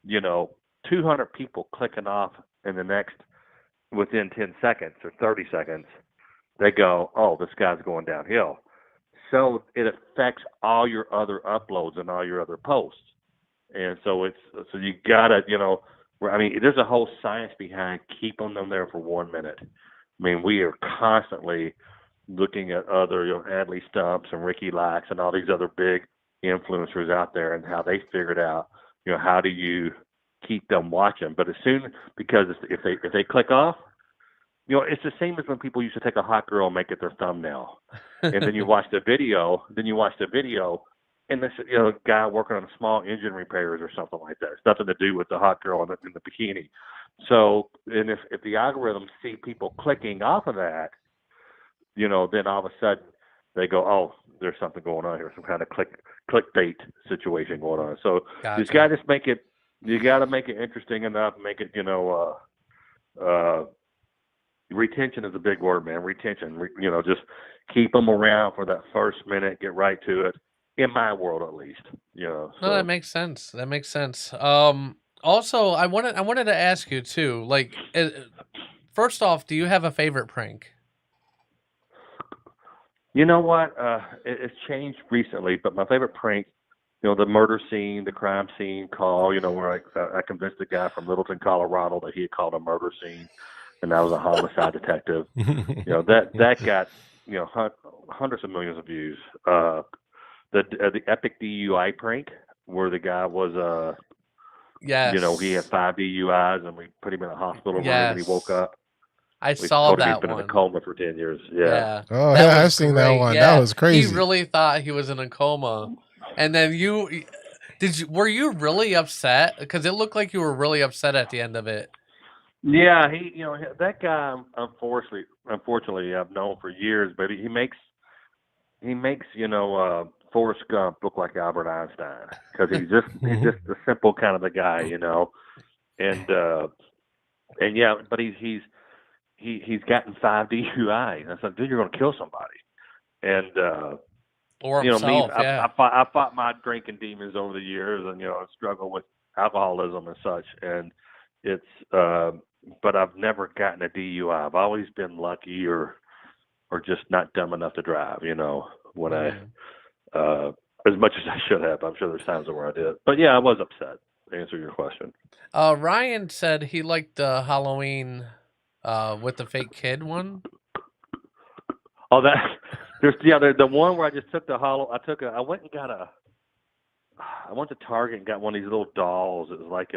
200 people clicking off in the next within 10 seconds or 30 seconds, they go, oh, this guy's going downhill. So it affects all your other uploads and all your other posts. And so so you gotta, there's a whole science behind keeping them there for 1 minute. I mean, we are constantly looking at other, Adley Stumps and Ricky Lax and all these other big influencers out there and how they figured out, how do you keep them watching? But because if they click off, it's the same as when people used to take a hot girl and make it their thumbnail, and then you watch the video, and this, guy working on small engine repairs or something like that. It's nothing to do with the hot girl in the bikini. So, and if the algorithms see people clicking off of that, then all of a sudden they go, oh, there's something going on here, some kind of clickbait situation going on. So Gotcha. you got to make it interesting enough, make it, retention is a big word, man. Retention, just keep them around for that first minute, get right to it. In my world, at least, So. No, that makes sense. Also, I wanted to ask you too. Like, first off, do you have a favorite prank? You know what? It's changed recently, but my favorite prank, the murder scene, the crime scene call, where I convinced a guy from Littleton, Colorado, that he had called a murder scene, and I was a homicide detective. That got hundreds of millions of views. The epic DUI prank where the guy was yes. He had 5 DUIs and we put him in a hospital room and he woke up. I saw that he'd been one. in a coma for 10 years. Yeah. Oh, yeah, I've seen that one. Yeah. That was crazy. He really thought he was in a coma. And then were you really upset? Because it looked like you were really upset at the end of it. Yeah, that guy, unfortunately, I've known for years, but he makes Forrest Gump look like Albert Einstein, because he's just a simple kind of a guy, and yeah, but he's gotten 5 DUIs. I said, dude, you're gonna kill somebody, and or himself, yeah. I fought my drinking demons over the years, and I struggle with alcoholism and such, and it's but I've never gotten a DUI. I've always been lucky or just not dumb enough to drive, when as much as I should have. I'm sure there's times where I did. But yeah, I was upset, to answer your question. Ryan said he liked the Halloween with the fake kid one. Oh, the one where I just took I went to Target and got one of these little dolls. It was like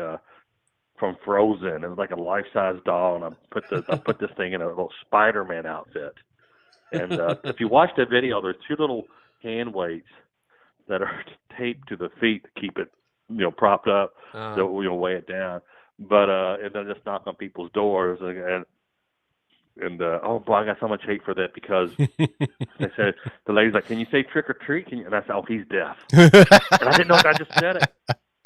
from Frozen. It was like a life-size doll, and I put this thing in a little Spider-Man outfit. And if you watch the video, there's 2 little hand weights that are taped to the feet to keep it, propped up, so weigh it down. But and then just knock on people's doors, and oh boy, I got so much hate for that, because they said, the lady's like, "Can you say trick or treat?" And I said, "Oh, he's deaf," and I didn't know I just said it.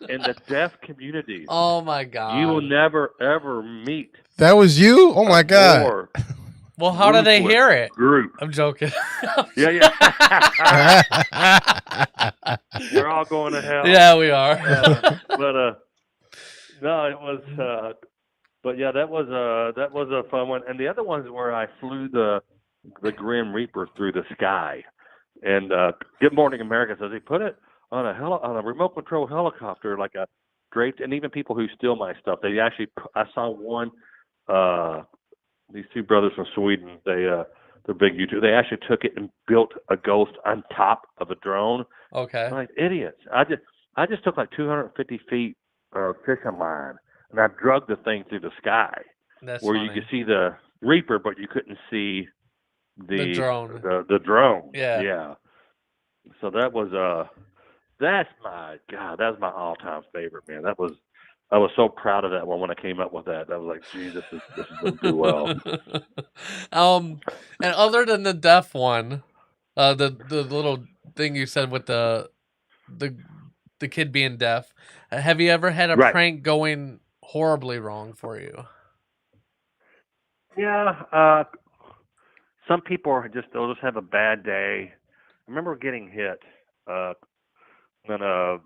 In the deaf community, oh my God, you will never ever meet. That was you? Oh my God. Well, how do they hear it? Group. I'm joking. Yeah. We're all going to hell. Yeah, we are. But no, it was But yeah, that was a fun one. And the other ones where I flew the Grim Reaper through the sky. And Good Morning America says he put it on a remote control helicopter, like a draped, and even people who steal my stuff. They actually, I saw one. These two brothers from Sweden. They're big YouTube. They actually took it and built a ghost on top of a drone. Okay. Like idiots. I just took like 250 feet of fishing line, and I drug the thing through the sky. That's where funny. you could see the Reaper, but you couldn't see The drone. The drone. Yeah. Yeah. So that was that's my all-time favorite, man. I was so proud of that one when I came up with that. I was like, gee, this is going to do well. And other than the deaf one, the little thing you said with the kid being deaf, have you ever had a prank going horribly wrong for you? Yeah. Some people they'll just have a bad day. I remember getting hit on a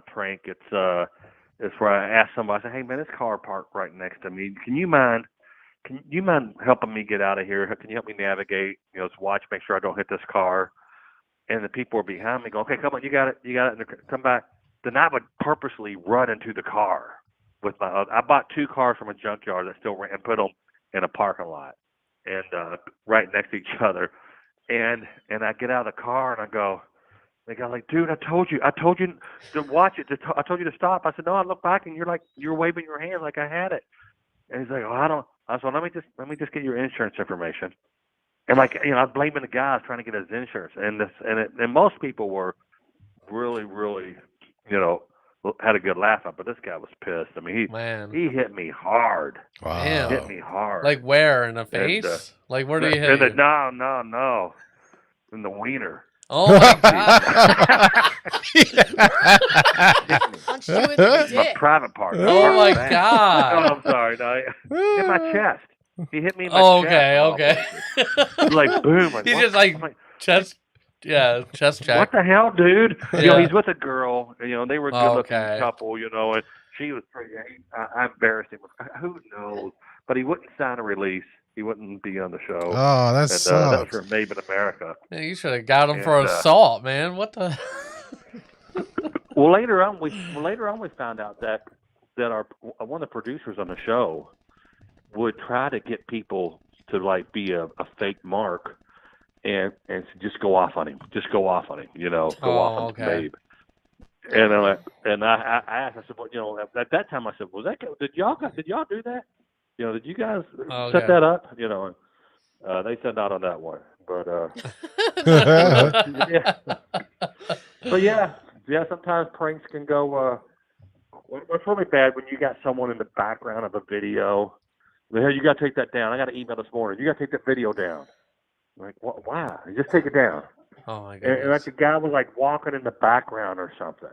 prank. It's where I asked somebody, I said, "Hey man, this car parked right next to me. Can you mind helping me get out of here? Can you help me navigate? Just watch, make sure I don't hit this car." And the people were behind me go, "Okay, come on, you got it, and come back." Then I would purposely run into the car with I bought two cars from a junkyard that still ran and put them in a parking lot and right next to each other. And I get out of the car and I go, they go like, "Dude, I told you to watch it. I told you to stop." I said, "No." I look back and you're waving your hand like I had it. And he's like, "Oh, I don't." I said, "Let me just get your insurance information." And I was blaming the guys trying to get his insurance. And most people were really, really, had a good laugh at, but this guy was pissed. I mean, he hit me hard. Wow. Damn. Hit me hard. Like where? In the face? Like where do you hit you? No. In the wiener. Oh my god. Punched you in the My dick. private part. Oh my No, god. I'm sorry. No, in my chest. He hit me in my chest. Okay. Like boom. Like, He's what? just like I'm chest check. What the hell, dude? Yeah. He's with a girl. They were a good-looking couple. And she was pretty. I embarrassed him. Who knows? But he wouldn't sign a release. He wouldn't be on the show. Oh, that sucks. That was for Mabe in America. Man, you should have got him for assault, man. What the? Well, later on we found out that one of the producers on the show would try to get people to like be a fake mark and just go off on him. Go off on Mabe. And I asked, I said, well, at that time I said, did y'all do that? Did you guys set that up? They said not on that one, but yeah. But yeah, sometimes pranks can go. What's really bad when you got someone in the background of a video. Hey, you got to take that down. I got an email this morning. You got to take that video down. I'm like, what? Why? Just take it down. Oh my goodness. And like the guy was like walking in the background or something.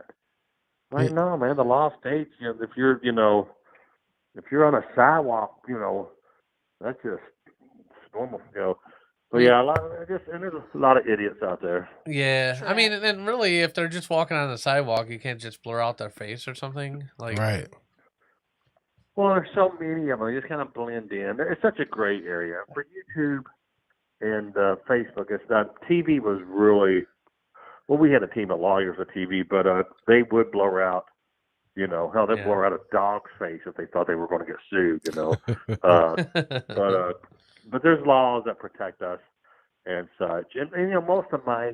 Like, no, man, the law states, if you're on a sidewalk, that's just normal, But yeah, there's a lot of idiots out there. Yeah, Sure. I mean, and really, if they're just walking on the sidewalk, you can't just blur out their face or something. Like, right. Well, there's so many of them. They just kind of blend in. It's such a gray area for YouTube and Facebook. It's not. TV was really. Well, we had a team of lawyers for TV, but they would blur out. Hell, they'd blur out a dog's face if they thought they were going to get sued. But there's laws that protect us and such. And most of my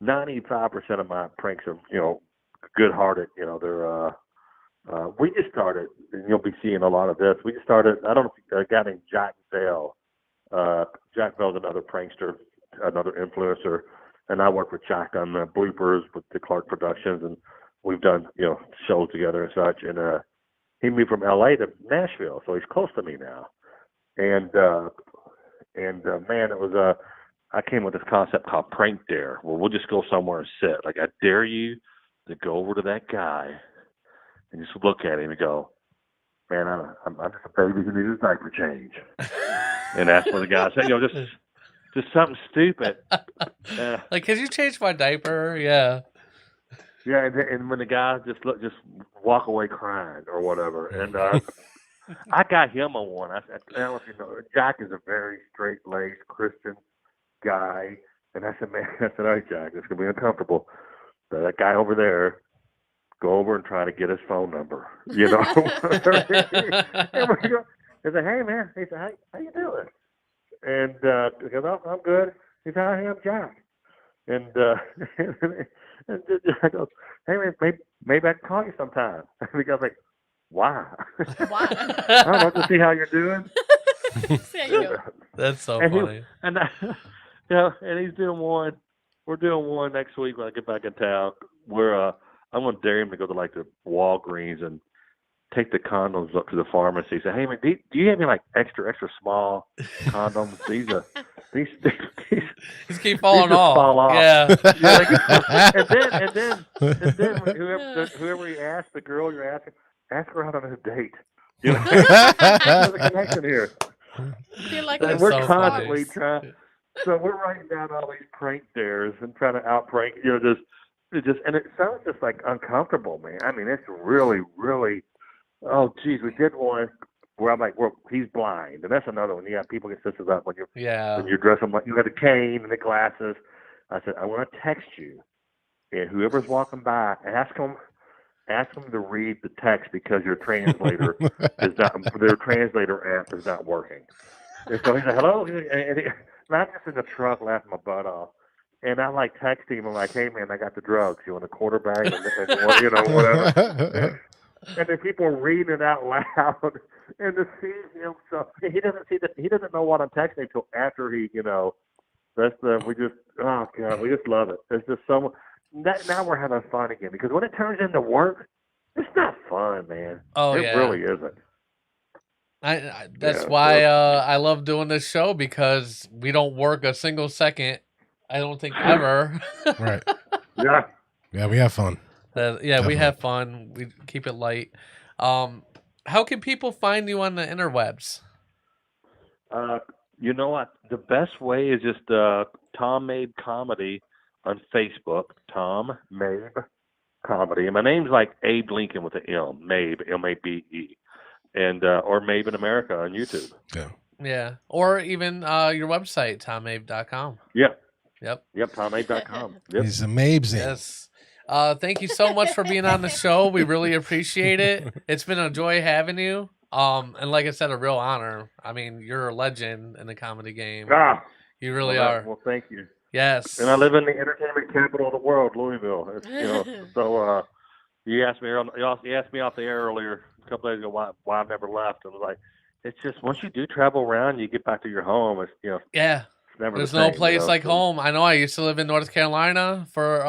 95% of my pranks are good-hearted. They're we just started, and you'll be seeing a lot of this. We just started. I don't know if a guy named Jack Bell. Jack Bell's another prankster, another influencer. And I work with Jack on the bloopers with the Clark Productions, and we've done shows together and such. And he moved from L.A. to Nashville, so he's close to me now. And man, it was I came with this concept called Prank Dare, where we'll just go somewhere and sit. Like I dare you to go over to that guy and just look at him and go, "Man, I'm just a baby who needs his diaper change." And that's what the guy said. Just something stupid. like, "Can you change my diaper?" Yeah. Yeah, and when the guy just walk away crying or whatever, and I got him on one. I said, I don't know if you know, Jack is a very straight-laced Christian guy. And I said, man, all right, Jack, it's going to be uncomfortable. But that guy over there, go over and try to get his phone number, you know. And we go, I said, hey, man. He said, how you doing? And he goes, oh, I'm good. He said, hi, I'm Jack. And I go, hey, man, maybe I can call you sometime. And the guy's like, why? Why? I don't know, to see how you're doing. See how you doing. That's so And funny. And he's doing one. We're doing one next week when I get back in town. Where I'm gonna dare him to go to like the Walgreens and take the condoms up to the pharmacy. Say, hey man, do you have any like extra small condoms? These Just keep falling just off. fall off. Yeah. and then whoever you ask, the girl you're asking, ask her out on a date. You know, there's a connection here. Feel like That's We're so constantly funny. trying. So we're writing down all these prank dares and trying to out prank. You know, and it sounds just like uncomfortable, man. I mean, it's really, really. Oh, geez, we did one where I'm like, well, he's blind, and that's another one. You got people get sisters up when you dress them like you have the cane and the glasses. I said, I want to text you, and whoever's walking by, ask them to read the text because your translator their translator app is not working. And so he said, hello, and I'm just in the truck laughing my butt off. And I like text him. I'm like, hey man, I got the drugs. You want a quarter bag? And you know, whatever. And then people are reading it out loud, and to see him, so he doesn't know what I'm texting until after he, you know, we just love it. It's just so now we're having fun again because when it turns into work, it's not fun, man. Oh, it yeah. really isn't. That's why I love doing this show because we don't work a single second. I don't think ever. Right. Yeah. Yeah, we have fun. We have fun. We keep it light. How can people find you on the interwebs? You know what? The best way is just Tom Mabe Comedy on Facebook. Tom Mabe Comedy. And my name's like Abe Lincoln with an M. Mabe, M-A-B-E. And or Mabe in America on YouTube. Yeah. Yeah. Or even your website, tommabe.com. Yep. Yep. Yep, TomMabe.com. Yep. He's amazing. Yes. Thank you so much for being on the show. We really appreciate it. It's been a joy having you. And like I said, a real honor. I mean, you're a legend in the comedy game. You really are. Well, thank you. Yes. And I live in the entertainment capital of the world, Louisville. It's, you know, so you asked me off the air earlier a couple days ago why I've never left. I was like, it's just once you do travel around, you get back to your home. It's yeah. There's no place like home. I know I used to live in North Carolina for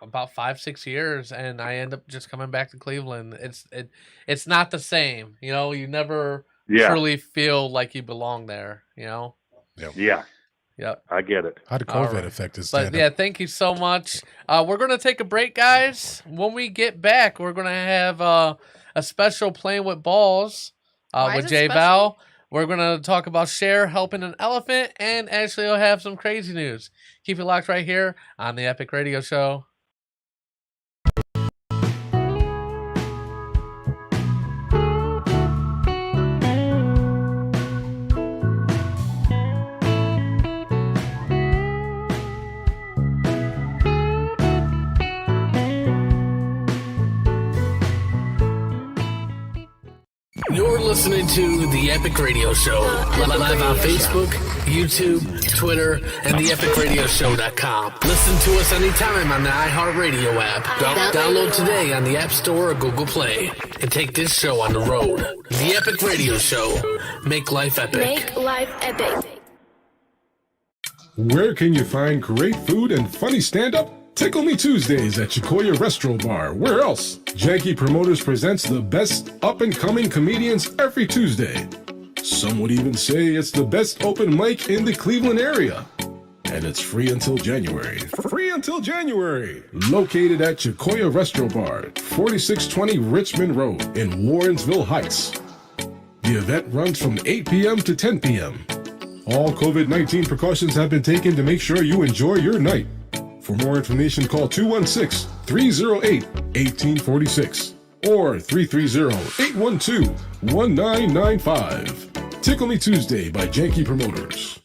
about 5-6 years, and I end up just coming back to Cleveland. It's not the same, you know. You never truly feel like you belong there, you know. Yeah. Yep. I get it. How did COVID affect his stand-up? But yeah, thank you so much. We're gonna take a break, guys. When we get back, we're gonna have a special Playing with Balls with Jay Val. We're going to talk about Cher helping an elephant, and Ashley will have some crazy news. Keep it locked right here on the Epic Radio Show. You're listening to The Epic Radio Show, live on Facebook, YouTube, Twitter, and theepicradioshow.com. Listen to us anytime on the iHeartRadio app. Download today on the App Store or Google Play, and take this show on the road. The Epic Radio Show. Make life epic. Make life epic. Where can you find great food and funny stand-up? Tickle Me Tuesdays at Chicoya Restro Bar. Where else? Janky Promoters presents the best up-and-coming comedians every Tuesday. Some would even say it's the best open mic in the Cleveland area. And it's free until January. Free until January. Located at Chicoya Restro Bar, 4620 Richmond Road in Warrensville Heights. The event runs from 8 p.m. to 10 p.m. All COVID-19 precautions have been taken to make sure you enjoy your night. For more information, call 216-308-1846. or 330-812-1995. Tickle Me Tuesday by Janky Promoters.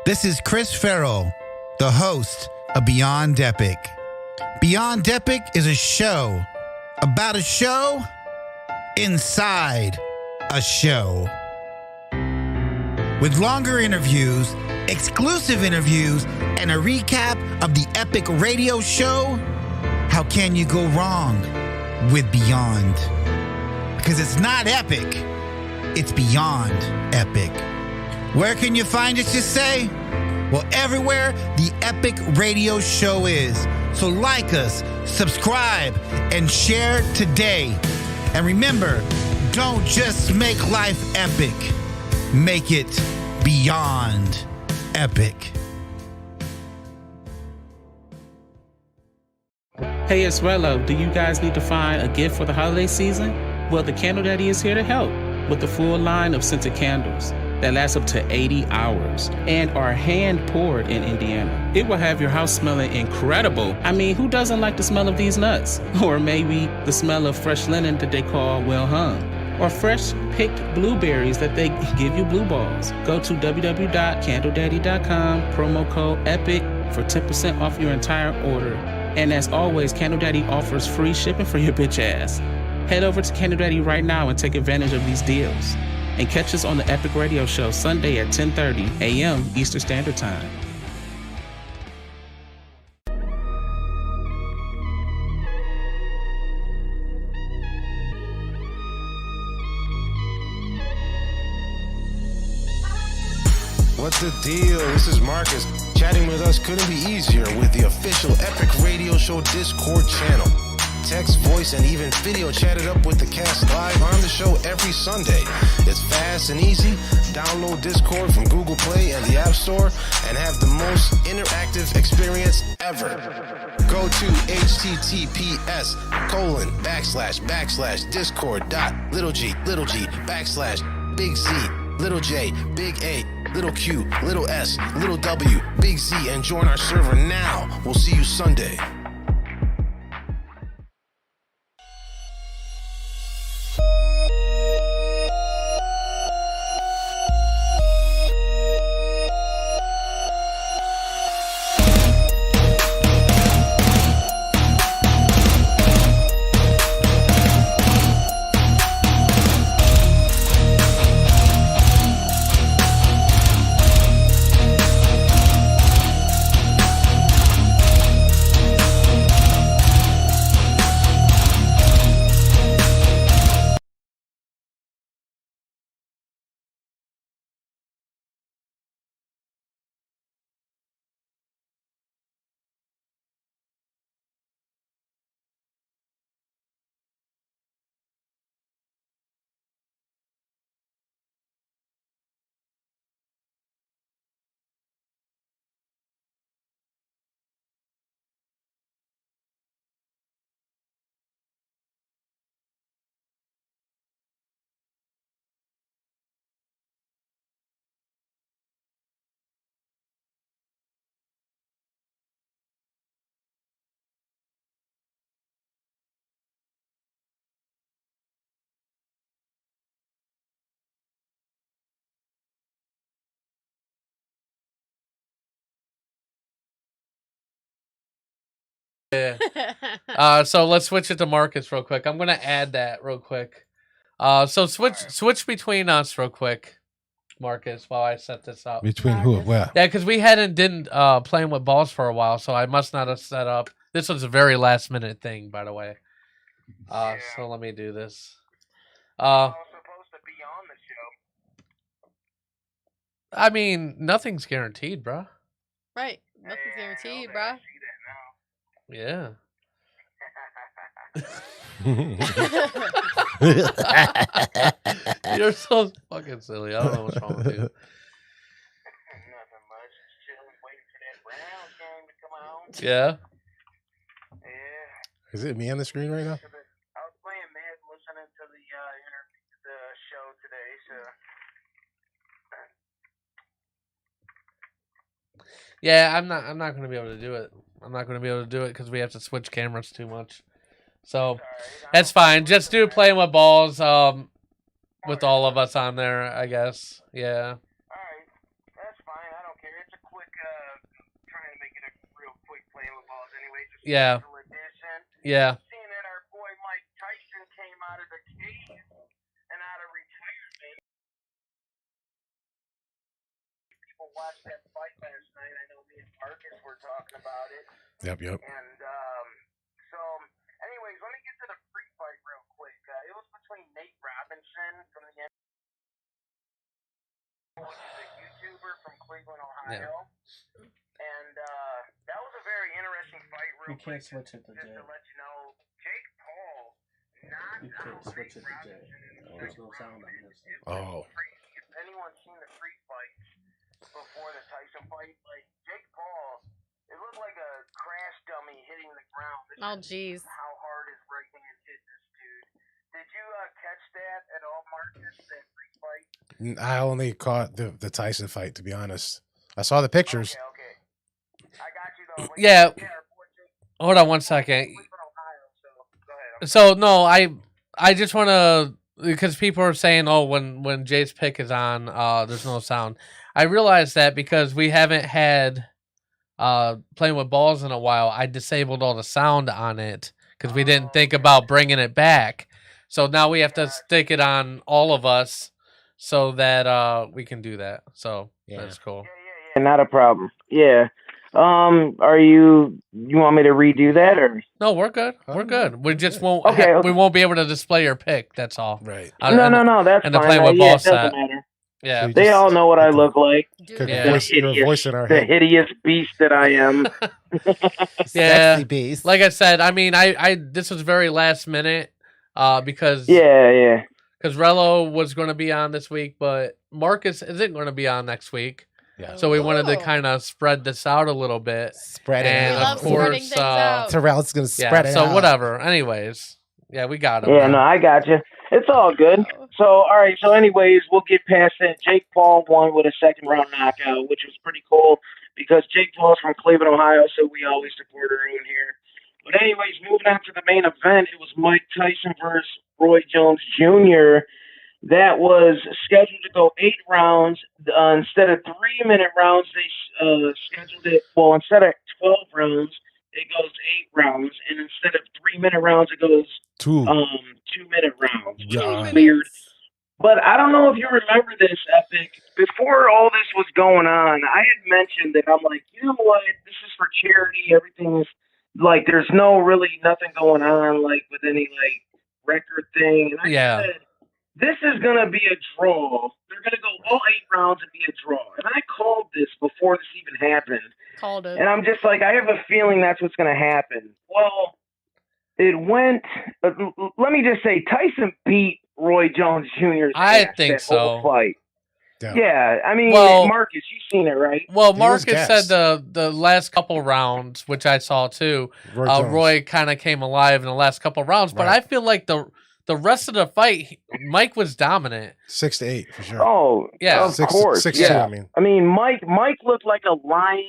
This is Chris Farrell, the host of Beyond Epic. Beyond Epic is a show about a show inside a show. With longer interviews, exclusive interviews, and a recap of the epic radio show, how can you go wrong with Beyond? Because it's not epic, it's beyond epic. Where can you find it, you say? Well, everywhere the epic radio show is. So like us, subscribe, and share today. And remember, don't just make life epic. Make it beyond epic. Hey, it's Rello. Do you guys need to find a gift for the holiday season? Well, the Candle Daddy is here to help with the full line of scented candles that last up to 80 hours and are hand poured in Indiana. It will have your house smelling incredible. I mean, who doesn't like the smell of these nuts? Or maybe the smell of fresh linen that they call well hung. Or fresh picked blueberries that they give you blue balls. Go to www.candledaddy.com, promo code EPIC for 10% off your entire order. And as always, Candle Daddy offers free shipping for your bitch ass. Head over to Candle Daddy right now and take advantage of these deals. And catch us on the Epic Radio Show Sunday at 10:30 a.m. Eastern Standard Time. What's the deal? This is Marcus. Chatting with us couldn't be easier with the official Epic Radio Show Discord channel. Text, voice, and even video chatted up with the cast live on the show every Sunday. It's fast and easy. Download Discord from Google Play and the App Store and have the most interactive experience ever. Go to https://discord.littleg.big G, and join our server now. We'll see you Sunday. Yeah. So let's switch it to Marcus real quick. I'm gonna add that real quick. So switch between us real quick, Marcus, while I set this up. Between who? Where? Yeah, because we didn't playing with balls for a while, so I must not have set up. This was a very last minute thing, by the way. So let me do this. Supposed to be on the show. I mean, nothing's guaranteed, bro. Right. Nothing's guaranteed, bruh. Yeah. You're so fucking silly. I don't know what's wrong with you. Nothing much. Just chilling, waiting for that Browns game to come out. Yeah. Yeah. Is it me on the screen right now? I was playing Mad, listening to the show today, so. Yeah, I'm not gonna be able to do it. I'm not going to be able to do it because we have to switch cameras too much. So that's fine. Just do playing with balls with all of us on there, I guess. Yeah. Alright, that's fine. I don't care. It's a quick, trying to make it a real quick playing with balls anyway. Just Yeah. special edition. Yeah. Seeing that our boy Mike Tyson came out of the cave and out of retirement. People watched that fight last night. I know me and Marcus were talking about it. Yep. And, so, anyways, let me get to the free fight real quick. It was between Nate Robinson from the which is a YouTuber from Cleveland, Ohio. And that was a very interesting fight real quick. switch it to Just to let you know, Jake Paul knocked out Nate Robinson in the second round. It was crazy. If anyone's seen the free fight before the Tyson fight, like Jake Paul, it looked like a crash dummy hitting the ground. Oh, jeez. How hard his right hand hit this dude. Did you catch that at all, Marcus, that free fight? I only caught the Tyson fight, to be honest. I saw the pictures. Okay. I got you, though. Yeah. Hold on 1 second. So, no, I just want to, because people are saying, oh, when Jay's pick is on, there's no sound. I realized that because we haven't had playing with balls in a while, I disabled all the sound on it because we didn't think about bringing it back. So now we have to stick it on all of us so that we can do that. So that's cool. Yeah, not a problem. Yeah. Are you want me to redo that or? No, we're good. We're good. We just won't. Okay. We won't be able to display your pick. That's all. Right. No. That's and fine. the playing with Yeah, ball it doesn't set. matter. Yeah. So They all know what I look like. Your voice in our The head. hideous beast that I am. Yeah. Sexy beast. Like I said, I mean, I this was very last minute, because Yeah. because Rello was going to be on this week, but Marcus isn't going to be on next week. Yeah. So we wanted to Oh. kind of spread this out a little bit. Spread it And We out. love of spreading course, things out. Terrell's going to Yeah. spread it So out. whatever. Anyways, yeah, we got him. Yeah, now. no, I got you. It's all good. So, all right. So, anyways, we'll get past it. Jake Paul won with a second round knockout, which was pretty cool because Jake Paul's from Cleveland, Ohio, so we always support everyone here. But anyways, moving on to the main event, it was Mike Tyson versus Roy Jones Jr. That was scheduled to go 8 rounds. Instead of 3-minute rounds, they scheduled it. Well, instead of 12 rounds, it goes 8 rounds, and instead of 3-minute rounds, it goes 2-minute rounds. Which is weird. But I don't know if you remember this, Epic. Before all this was going on, I had mentioned that I'm like, you know what? This is for charity. Everything is like, there's nothing going on like with any like record thing. And I said, this is gonna be a draw. They're gonna go all 8 rounds and be a draw. And I called this before this even happened. Called it. And I'm just like, I have a feeling that's what's gonna happen. Well, it went. Let me just say, Tyson beat Roy Jones Jr.'s I ass think that so. whole fight. Yeah. Yeah, I mean, Well- Marcus, you've seen it, right? Well, He was Marcus said gassed. the last couple rounds, which I saw too. Roy Jones. Roy kind of came alive in the last couple rounds, but Right. I feel like the rest of the fight, Mike was dominant. 6 to 8 for sure. Oh, Yeah. of course. 6 yeah. I mean. I mean, Mike looked like a lion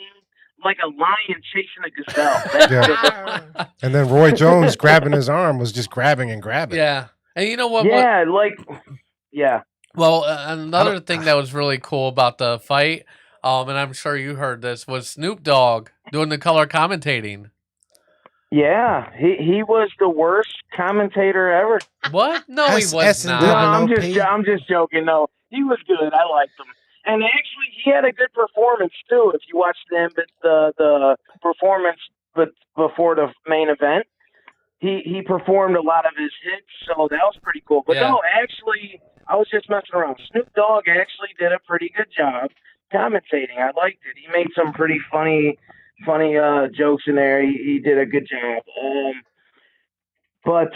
chasing a gazelle. Yeah. And then Roy Jones grabbing his arm was just grabbing and grabbing. Yeah, and you know what? Yeah, yeah. Well, another thing that was really cool about the fight, and I'm sure you heard this, was Snoop Dogg doing the color commentating. Yeah, he was the worst commentator ever. What? No, he was S&W. No, not. I'm just joking. No, he was good. I liked him, and actually, he had a good performance too. If you watched the performance, but before the main event, he performed a lot of his hits, so that was pretty cool. But Yeah. no, actually, I was just messing around. Snoop Dogg actually did a pretty good job commentating. I liked it. He made some pretty funny jokes in there. He did a good job. But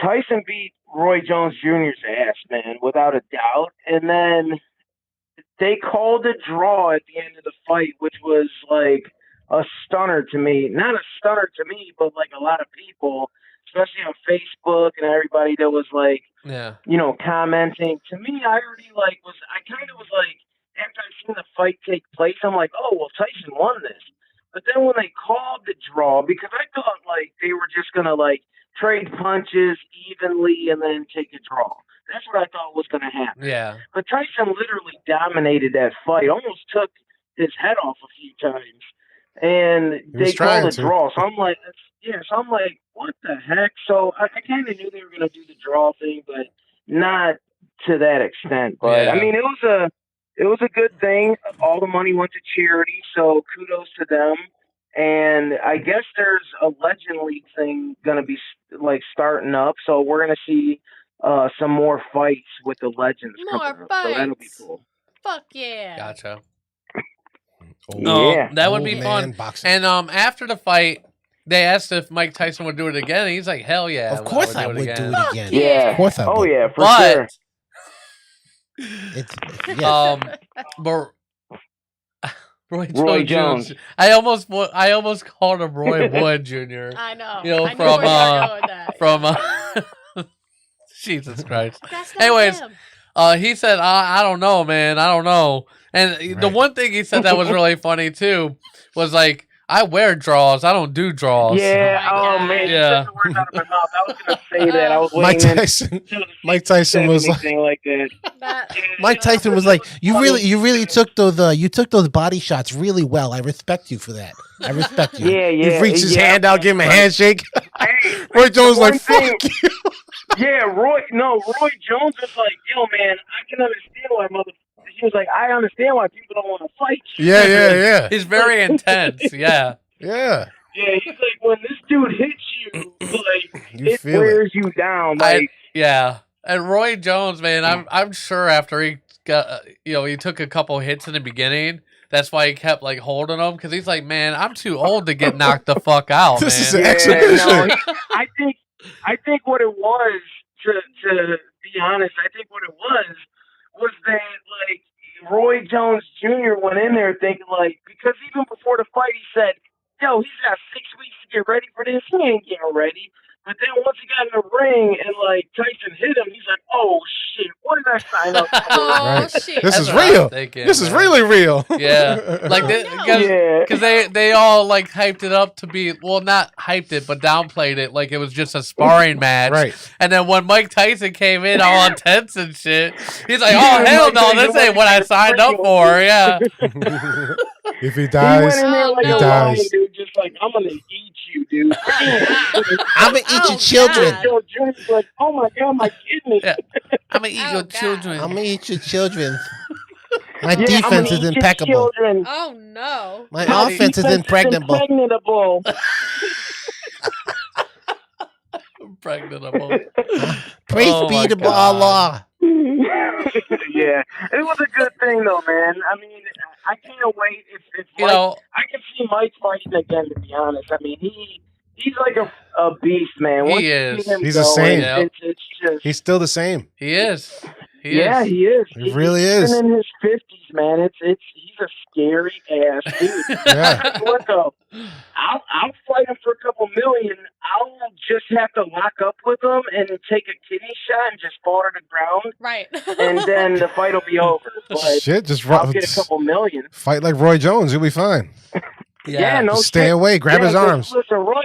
Tyson beat Roy Jones Jr.'s ass, man, without a doubt. And then they called a draw at the end of the fight, which was like a stunner to me. Not a stunner to me, but like a lot of people, especially on Facebook and everybody that was like, Yeah. commenting. To me, I kind of was like, after I seen the fight take place, I'm like, oh, well, Tyson won this. But then when they called the draw, because I thought like they were just gonna like trade punches evenly and then take a draw. That's what I thought was gonna happen. Yeah. But Tyson literally dominated that fight, almost took his head off a few times, and they called a draw. So I'm like, what the heck? So I kind of knew they were gonna do the draw thing, but not to that extent. But Yeah. I mean, it was a good thing. All the money went to charity, so kudos to them. And I guess there's a Legend League thing going to be like starting up, so we're going to see some more fights with the Legends coming up. So that'll be cool. Fuck yeah. Gotcha. Yeah. That would be Old fun. man boxing. And after the fight, they asked if Mike Tyson would do it again. And he's like, hell yeah. Of course I would do it again. Yeah. Of course I would. Oh yeah, for But sure. but Roy Jones. I almost called him Roy Wood Jr. I know. You know, I knew where you were going with that. Jesus Christ. That's not Anyways, him. he said, I don't know, man. I don't know. And the one thing he said that was really funny too was like, I wear draws. I don't do draws. Yeah. Oh my Oh man. God. You Yeah. took the words out of my mouth. I was gonna say that. I was Mike waiting Tyson. until the Mike Tyson was like, anything like that. Mike Tyson was like, you really took those body shots really well. I respect you for that. I respect you. Yeah, yeah. You've reached his yeah. hand out, give him a handshake. Hey, Roy Jones one like, thing- fuck you. Yeah, Roy Jones was like, yo, man, I can understand why he was like, I understand why people don't want to fight you. Yeah. He's very intense. Yeah. Yeah. Yeah, he's like, when this dude hits you, like, You it feel wears you down. Like, Yeah. And Roy Jones, man, I'm sure after he got, he took a couple hits in the beginning. That's why he kept like holding them because he's like, man, I'm too old to get knocked the fuck out, This is man. an exhibition. I think what it was, to be honest, I think what it was that, like, Roy Jones Jr. went in there thinking, like, because even before the fight, he said, yo, he's got 6 weeks to get ready for this. He ain't getting ready. But then once he got in the ring and, like, Tyson hit him, he's like, oh, shit, what did I sign up for? Oh, Right. shit. This That's is what I was real. thinking, This is man. really real. Yeah. Like, Yeah. because they all, like, hyped it up to be, well, not hyped it, but downplayed it like it was just a sparring match. Right. And then when Mike Tyson came in all intense and shit, he's like, Yeah, oh, hell Mike no, Tyson this ain't went what I against signed up Ringo. for. Yeah. If he He dies, went in there like he a lion, dies. dude, just like, I'm going to eat you, dude. I'm gonna eat Oh, your children. God. Joe Jr.'s like, oh, my God, my kidney. Yeah. I'm going to eat Oh, your God. children. I'm gonna eat your children. My Yeah, I'm defense gonna is eat your impeccable. children. Oh, no. My My offense is defense impregnable. impregnable. Impregnable. Praise Oh, be my to God. Allah. Yeah, it was a good thing though, man. I mean, I can't wait. If You Mike, know, I can see Mike fighting again. To be honest, I mean, he's like a beast, man. He Once you is. see him He's the going, same. Yeah. It's just He's still the same. he is. He yeah, is. he is. He really He's is. in his 50s, man. He's a scary ass dude. Yeah. What though? I'll fight him for a couple million. I'll just have to lock up with him and take a kidney shot and just fall to the ground, Right. and then the fight will be over. But Shit, just I'll get a couple million. fight like Roy Jones. You'll be fine. Yeah, no Just stay shit. away. Grab his 'cause arms. Listen, Roy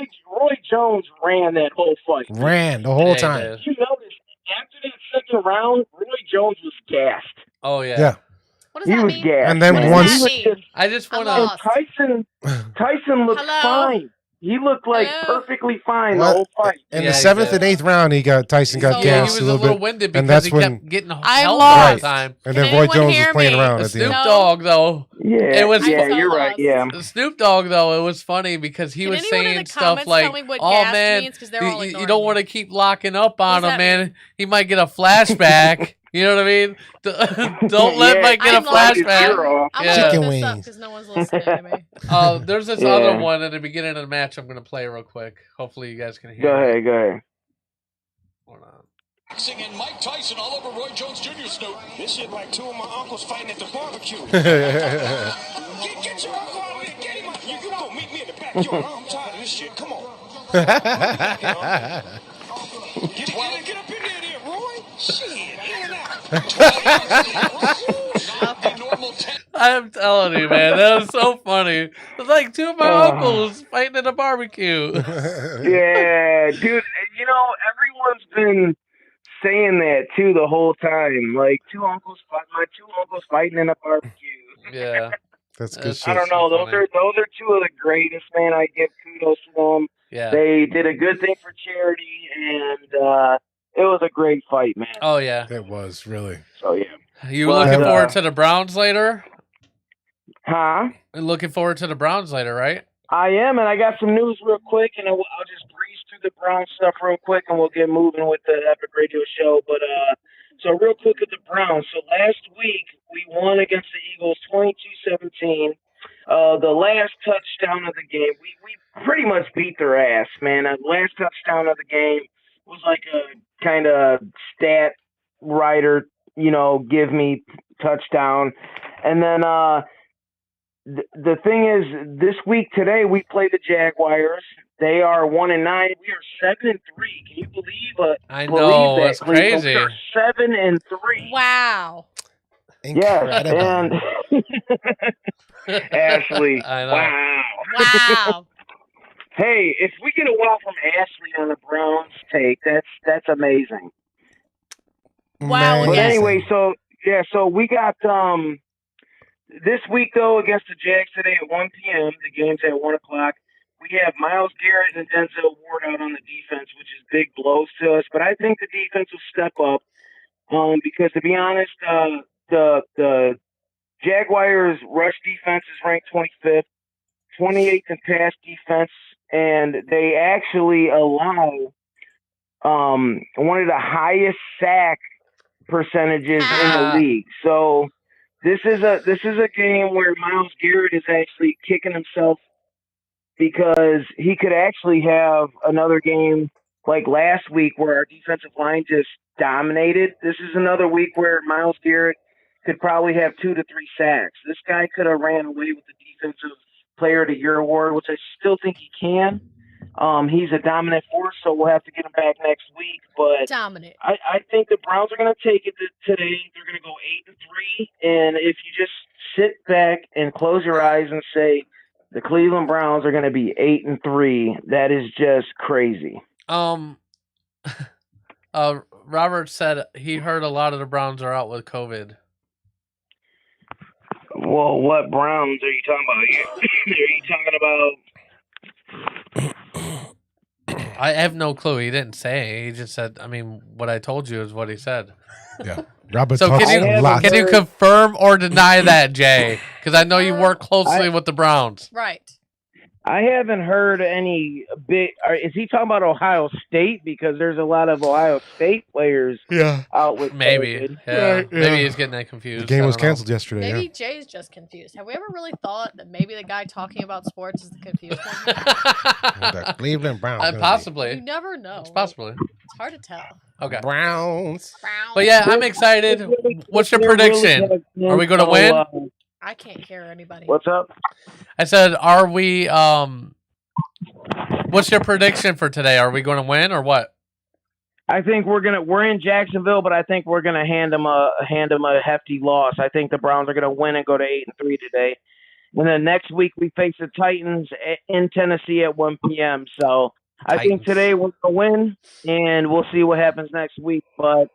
Jones ran that whole fight. Ran the whole Yeah, he time. did. You notice after that second round, Roy Jones was gassed. Oh, yeah. Yeah. What does He that was mean? gassed. And then What does once- that He was mean? I just want Hello. to. Tyson looked Hello? fine. He looked like Hello? perfectly fine What? the whole fight. In Yeah, the he 7th did. and 8th round, Tyson got So- Yeah, he gassed was a a little bit. winded because and that's he when kept getting I help lost. all the time. and Can then Roy anyone Jones hear was playing me? around The at the Snoop end. Dogg, though. Yeah, It was- yeah, I'm so you're right. lost. Yeah. Snoop Dogg, though, it was funny because he Can was anyone in saying the stuff comments like, tell me what "Oh gassed man, means? 'Cause they're all you ignoring don't me. want to keep locking up on does him, that man. He might get a flashback." You know what I mean? Don't let Yeah, Mike get a I'm lost. flashback. I'm Yeah. gonna Chicken look this up wings. because no one's listening to me. There's this Yeah. other one at the beginning of the match. I'm gonna play real quick. Hopefully, you guys can hear. Go it. ahead, go ahead. Hold on. Boxing and Mike Tyson all over Roy Jones Jr. Snoop. This shit like two of my uncles fighting at the barbecue. Get your uncle out of there. Get him out. You go meet me in the backyard. I'm tired of this shit. Come on. Get up in there, Roy. Shit, in and out. I'm telling you, man, that was so funny. It's like two of my uncles fighting at a barbecue. Yeah, dude. You know, everyone's been saying that too the whole time. Like my two uncles fighting in a barbecue. Yeah, That's good I shit. don't know. Those are two of the greatest, man. I give kudos to them. Yeah. They did a good thing for charity, and it was a great fight, man. Oh yeah, It was really. So yeah. you But, looking forward to the Browns later? Huh? Looking forward to the Browns later, right? I am, and I got some news real quick, and I'll just breeze through the Browns stuff real quick, and we'll get moving with the Epic Radio Show. But so real quick with the Browns. So last week we won against the Eagles 22-17. The last touchdown of the game, we pretty much beat their ass, man. The last touchdown of the game was like a kind of stat writer, give me touchdown. And then the thing is, this week today we play the Jaguars. They are 1-9. We are 7-3. Can you believe I know, that, it's crazy. We are 7-3. Wow. Incredible. Yeah, and Ashley. I know. Wow. Wow. Hey, if we get a wow from Ashley on the Browns take, that's amazing. Wow, But again. anyway, so we got this week though against the Jags today at 1 p.m. The game's at 1 o'clock. We have Myles Garrett and Denzel Ward out on the defense, which is big blows to us. But I think the defense will step up because, to be honest, the Jaguars' rush defense is ranked 25th, 28th in pass defense, and they actually allow one of the highest sack percentages in the league. So this is a game where Myles Garrett is actually kicking himself because he could actually have another game like last week where our defensive line just dominated. This is another week where Myles Garrett could probably have 2 to 3 sacks. This guy could have ran away with the Defensive Player of the Year award, which I still think he can. He's a dominant force, so we'll have to get him back next week. But Dominant. I think the Browns are going to take it today. They're going to go 8-3, and if you just sit back and close your eyes and say the Cleveland Browns are going to be 8-3, that is just crazy. Robert said he heard a lot of the Browns are out with COVID. Well, what Browns are you talking about? Are you talking about? I have no clue. He didn't say. He just said. I mean, what I told you is what he said. Yeah, Robert So talks a lot. can you confirm or deny that, Jay? Because I know you work closely with the Browns. Right. I haven't heard any big. Is he talking about Ohio State? Because there's a lot of Ohio State players out with Maybe. COVID. Yeah. Right, Maybe yeah. he's getting that confused. The game I was don't know. canceled yesterday. Maybe Jay's just confused. Have we ever really thought that maybe the guy talking about sports is the confused one? The Cleveland Browns. Possibly. You never know. It's possibly. It's hard to tell. Okay. Browns. But yeah, I'm excited. What's your prediction? Are we going to win? I can't hear anybody. What's up? I said, are we? What's your prediction for today? Are we going to win or what? I think we're in Jacksonville, but I think we're gonna hand them a hefty loss. I think the Browns are gonna win and go to 8-3 today. And then next week we face the Titans in Tennessee at 1 p.m. So I think today we're gonna win, and we'll see what happens next week. But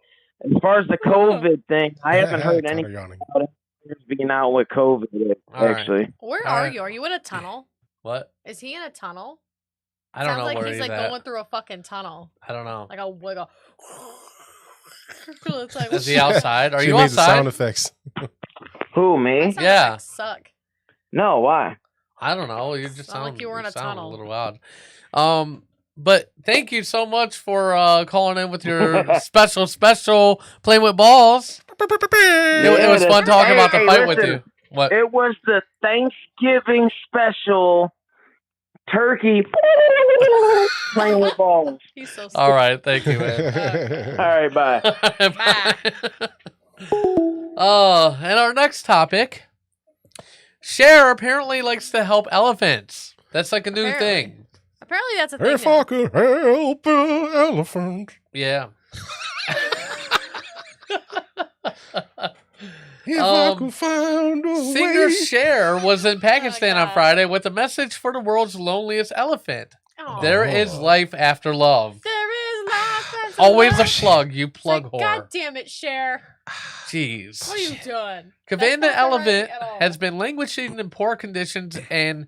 as far as the COVID thing, I haven't heard anything about it being out with COVID. Actually, Where are you? Are you in a tunnel? What? Is he in a tunnel? I don't Sounds know like where he's like at. going through a fucking tunnel. I don't know. Like a it's like, Is he outside? Are She you made the outside? sound effects. Who, me? Yeah. Suck. No, why? I don't know. You just Sound like you were in a tunnel. a little odd. But thank you so much for calling in with your special playing with balls. It was fun talking about the fight with you. What? It was the Thanksgiving special turkey playing with balls. He's so All right, thank you, man. All right, bye. Bye. And our next topic. Cher apparently likes to help elephants. That's like a new thing. Apparently that's a thing. If I could help an elephant. Yeah. If I could find a Singer way. Cher was in Pakistan on God. Friday with a message for the world's loneliest elephant. Aw. There is life after love. There is life after Always a love. plug, you It's plug like, whore. God damn it, Cher. Jeez. What are you doing? Kavan That's the not the elephant right at all. has been languishing in poor conditions and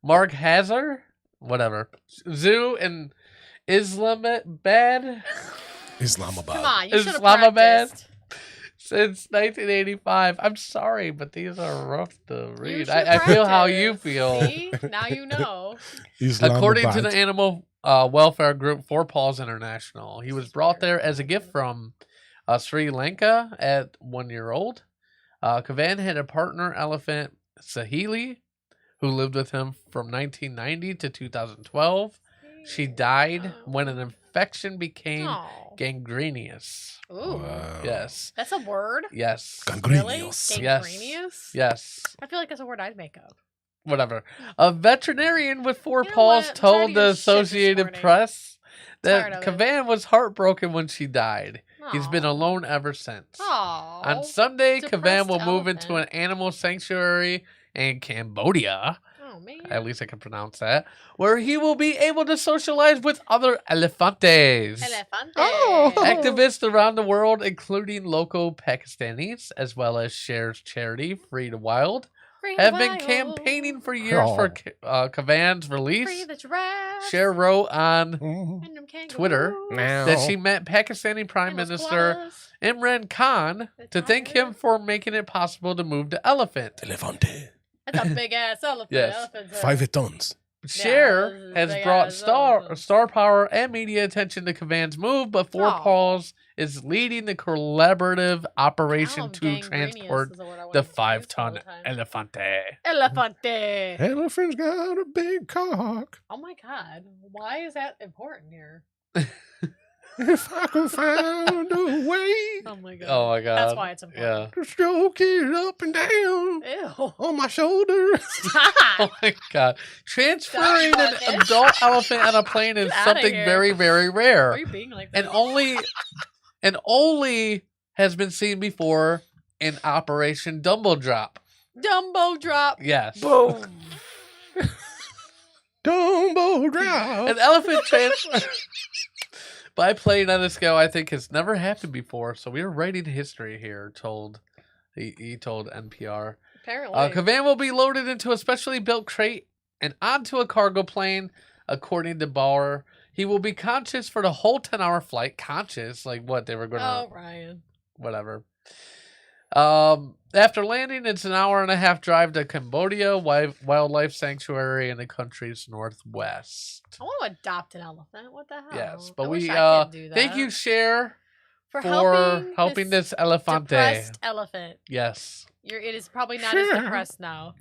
Marghazar, whatever, zoo in Islamabad Islamabad. Come on, you should have Islamabad. practiced. since 1985. I'm sorry, but these are rough to read. should I feel how you practice. feel. See? Now you know. According to Islamabad. the animal welfare group Four Paws International, he was brought there as a gift from Sri Lanka at 1 year old. Kavan had a partner elephant, Sahili, who lived with him from 1990 to 2012. She died when an infection became Oh. gangrenous. Ooh. Wow. Yes. That's a word? Yes. Really? Gangrenous. Yes. Gangrenous? Yes. I feel like that's a word I'd make up. Whatever. A veterinarian with four You know paws what? I'm tired told of the your shit this Associated morning. Press Tired that of it. Kavan was heartbroken when she died. He's been Aw. alone ever since. Aw. On Sunday, depressed Kavan will move into an elephant. animal sanctuary in Cambodia. Oh, man. At least I can pronounce that. Where he will be able to socialize with other elefantes. Elefante. Oh. Activists around the world, including local Pakistanis, as well as Cher's charity, Free the Wild, Free have the been wild. campaigning for years for Kavan's Free release. the giraffes. Cher wrote on Mhm. And them Twitter kangaroos. Now. that she met Pakistani Prime And those Minister koalas. Imran Khan The to thank him tiger. for making it possible to move the elephant. Elefante. That's a big ass elephant. Yes. Elephants are- 5 tons. Cher this is has big brought ass star elephant. power and media attention to Kavan's move, but Four Aw. Paws is leading the collaborative operation Call to them gangrenous transport is the word I the wanted to use all 5-ton the time. elefante. Elefante. Elephant's got a big cock. Oh my god. Why is that important here? If I could find a way Oh my god. Oh my god. That's why it's important. to stroke it up and down Ew. on my shoulder. Stop. Oh my god. Transferring Stop, an Marcus. adult elephant on a plane is Get outta something here. very, very Why rare. are you being like And that? only has been seen before in Operation Dumbo Drop. Dumbo drop. Yes. Boom. Dumbo drop. An elephant transfer by plane on a scale I think has never happened before. So we are writing history here, he told NPR. Apparently. Kavan will be loaded into a specially built crate and onto a cargo plane, according to Bauer. He will be conscious for the whole 10-hour flight. Conscious? Like what? They were going to... Oh, Ryan. Whatever. After landing, it's an hour and a half drive to Cambodia, wildlife sanctuary in the country's northwest. I want to adopt an elephant. What the hell? Yes, I but wish we I could do thank that. you, Cher, for helping this elefante. depressed elephant. Yes. It is probably not as Sure. depressed now.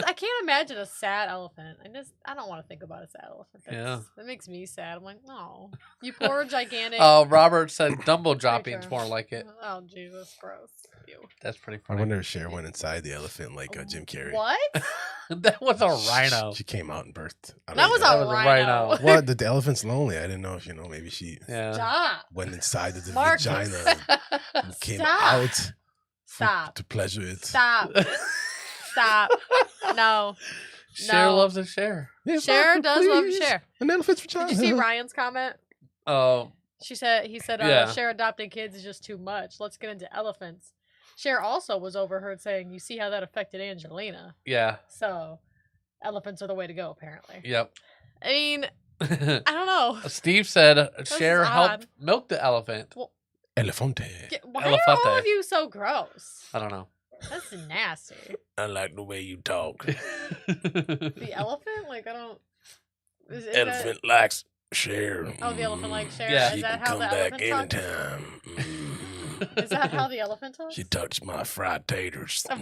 I can't imagine a sad elephant. I don't want to think about a sad elephant. Yeah. That makes me sad. I'm like, no. You poor gigantic. Robert said Dumbo dropping's creature. more like it. Oh, Jesus, gross. Ew. That's pretty I funny. wonder if Cher went inside the elephant like Jim Carrey. What? That was a rhino. She came out and birthed. I That don't was know. a rhino. What? The elephant's lonely. I didn't know if maybe she Yeah. Stop. went inside of the Marcus. vagina and came Stop. out Stop. to pleasure it. Stop. Stop. No. Cher No. loves a Cher. If I Cher could does love please Cher. An elephant's Did vagina. you see Ryan's comment? Oh, He said Yeah. Cher adopting kids is just too much. Let's get into elephants. Cher also was overheard saying, "You see how that affected Angelina." yeah. So, elephants are the way to go. Apparently. Yep. I mean, I don't know. Steve said Cher is helped odd. milk the elephant. Elefante. Why are all Elefante. of you so gross? I don't know. That's nasty. I like the way you talk. The elephant? Like I don't. Is Elephant likes Cher. Oh, the elephant likes Cher? Yeah. Is She that can how come the back elephant talks? anytime. Mhm. Is that how the elephant talks? She touched my fried taters. What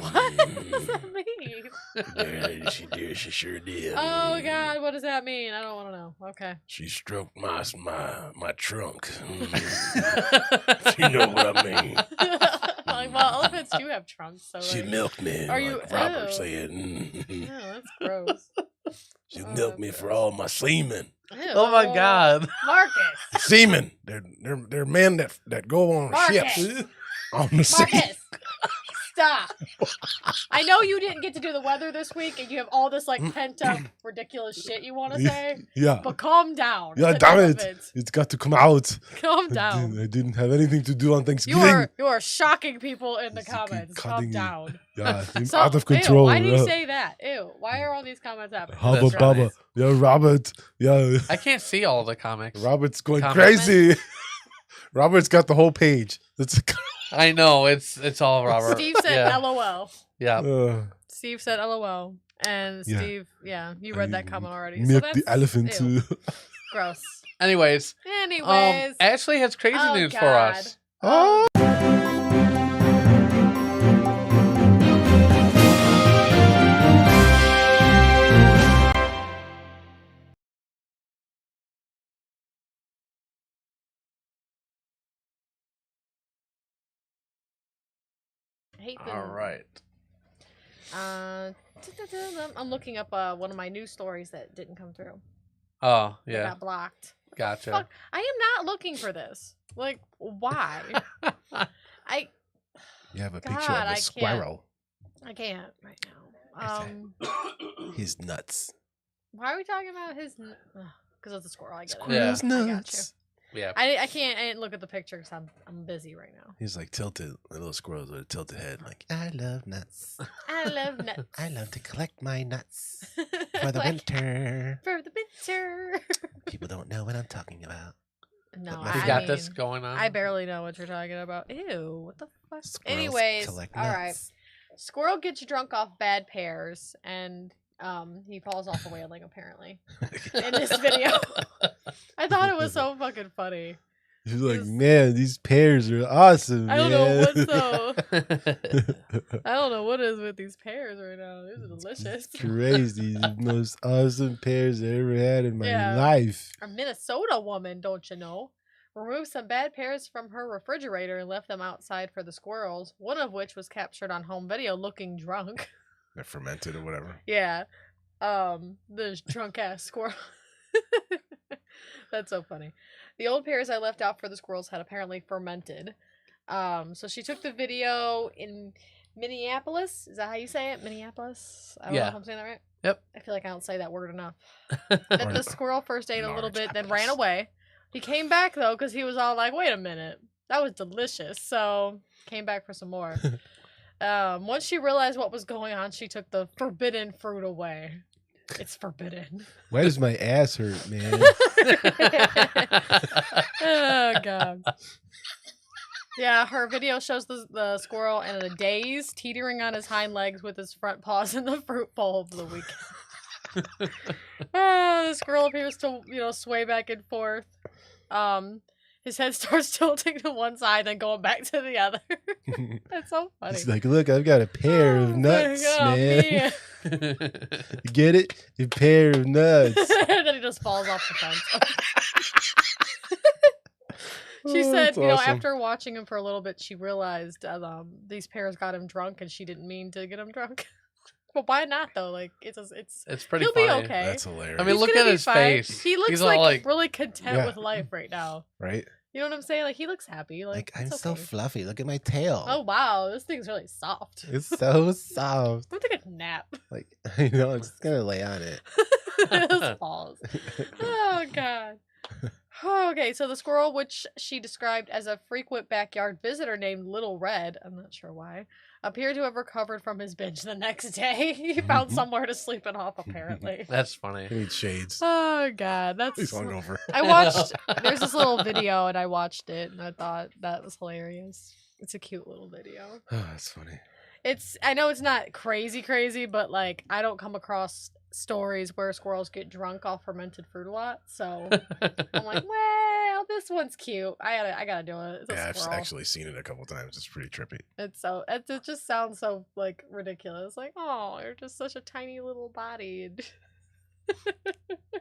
does that mean? Yeah, she did. She sure did. Oh God, what does that mean? I don't want to know. Okay. She stroked my trunk. You know what I mean. Like, well, elephants do have trunks, so She like, milked me. Are like you- Robert ew. said. Mhm. no, that's gross. She Oh, milked me that's for gross. all my semen. Ew. Oh my God. Marcus. Semen. They're men that go on Marcus. ships. I'm saying. Marcus, stop. I know you didn't get to do the weather this week, and you have all this like pent up ridiculous shit you want to say. Yeah. But calm down. Yeah, It's damn enough it. of It's got to come out. Calm down. I didn't have anything to do on Thanksgiving. You are shocking people in the Just keep comments. Calm cutting me. down. Yeah, I'm So, out of control. Ew, why do you yeah. say that? Ew. Why are all these comments happening? Hubba That's bubba. right. Yeah, Robert. Yeah. I can't see all the comics. Robert's going Comments. crazy. Robert's got the whole page. That's I know it's all Robert. Steve said yeah. LOL. Yeah. Steve said LOL. And Yeah. Steve, you read that comment already. Milk so the elephant. ew. Gross. Anyways, Ashley has crazy Oh, news for God. us. Oh. I hate All right. I'm looking up one of my news stories that didn't come through. Oh, They yeah. got blocked. Gotcha. Fuck, I am not looking for this. Like, why? You have a God, picture of I a can't. squirrel. I can't right now. His nuts. Why are we talking about his? Because of the squirrel. I get it. Squirrel's I got you. nuts. Yeah. I can't. I didn't look at the picture because I'm busy right now. He's like tilted, a little squirrels with a tilted head. Like, I love nuts. I love nuts. I love to collect my nuts for the Like, winter. For the winter. People don't know what I'm talking about. No, But We I got this mean, going on. I barely know what you're talking about. Ew, what the fuck? Squirrels Anyways, collect all right. nuts. Squirrel gets drunk off bad pears, and he falls off a railing apparently in this video. I thought it was so fucking funny. He's like, man, these pears are awesome. I don't know man." what's so. I don't know what is with these pears right now. These are delicious. Crazy. The most awesome pears I ever had in my Yeah. life. A Minnesota woman, don't you know, removed some bad pears from her refrigerator and left them outside for the squirrels, one of which was captured on home video looking drunk. They're fermented or whatever. Yeah. The drunk ass squirrel. That's so funny. The old pears I left out for the squirrels had apparently fermented. So she took the video in Minneapolis. Is that how you say it? Minneapolis? I don't know if I'm saying that right. Yep. I feel like I don't say that word enough. That the squirrel first ate a little bit, then ran away. He came back though, because he was all like, wait a minute. That was delicious. So came back for some more. Once she realized what was going on, she took the forbidden fruit away. It's forbidden. Why does my ass hurt, man? Oh god. Yeah, her video shows the squirrel in a daze, teetering on his hind legs with his front paws in the fruit bowl of the week. The squirrel appears to, sway back and forth. His head starts tilting to one side, then going back to the other. That's so funny. He's like, look, I've got a pair of nuts, man. You get it? A pair of nuts. And then he just falls off the fence. She said, that's awesome. after watching him for a little bit, she realized these pears got him drunk, and she didn't mean to get him drunk. But why not though? Like it's pretty he'll funny. be okay. That's hilarious. I mean, He's look gonna at be his fine. face. He looks He's all like really content Yeah. with life right now. right? You know what I'm saying? Like he looks happy. Like, I'm it's so okay. fluffy. Look at my tail. Oh wow, this thing's really soft. It's so soft. I'm gonna take a nap. Like, I'm just going to lay on it. His balls. Oh god. Okay, so the squirrel, which she described as a frequent backyard visitor named Little Red, I'm not sure why, appeared to have recovered from his binge the next day. He found somewhere to sleep it off, apparently. that's funny. He needs shades. Oh god, that's. He's hungover. I watched. There's this little video, and I watched it, and I thought that was hilarious. It's a cute little video. Oh, that's funny. I know it's not crazy, but like I don't come across stories where squirrels get drunk off fermented fruit a lot, so I'm like, well, this one's cute. I gotta do it. It's a Yeah, I've squirrel. actually seen it a couple times. It's pretty trippy. It just sounds so like ridiculous. Like, oh, you're just such a tiny little body.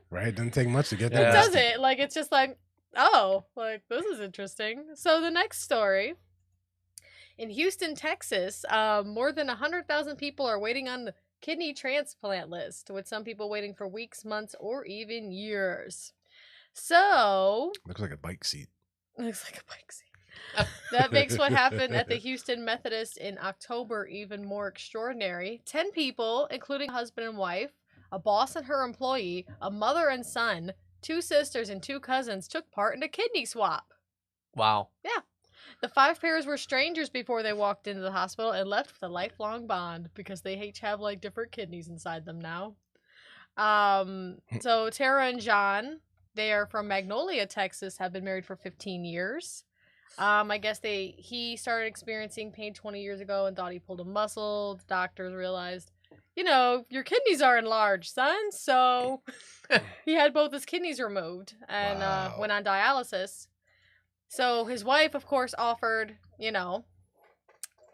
Right? It doesn't take much to get Yeah. that. Does it? Like, it's just like, oh, like this is interesting. So the next story. In Houston, Texas, more than 100,000 people are waiting on the kidney transplant list, with some people waiting for weeks, months, or even years. So, Looks like a bike seat. looks like a bike seat. That makes what happened at the Houston Methodist in October even more extraordinary. 10 people, including a husband and wife, a boss and her employee, a mother and son, 2 sisters, and 2 cousins took part in a kidney swap. Wow. Yeah. The 5 pairs were strangers before they walked into the hospital and left with a lifelong bond because they each have like different kidneys inside them now. So Tara and John, they are from Magnolia, Texas, have been married for 15 years. I guess he started experiencing pain 20 years ago and thought he pulled a muscle. The doctors realized, your kidneys are enlarged, son. So he had both his kidneys removed and went on dialysis. So his wife, of course, offered,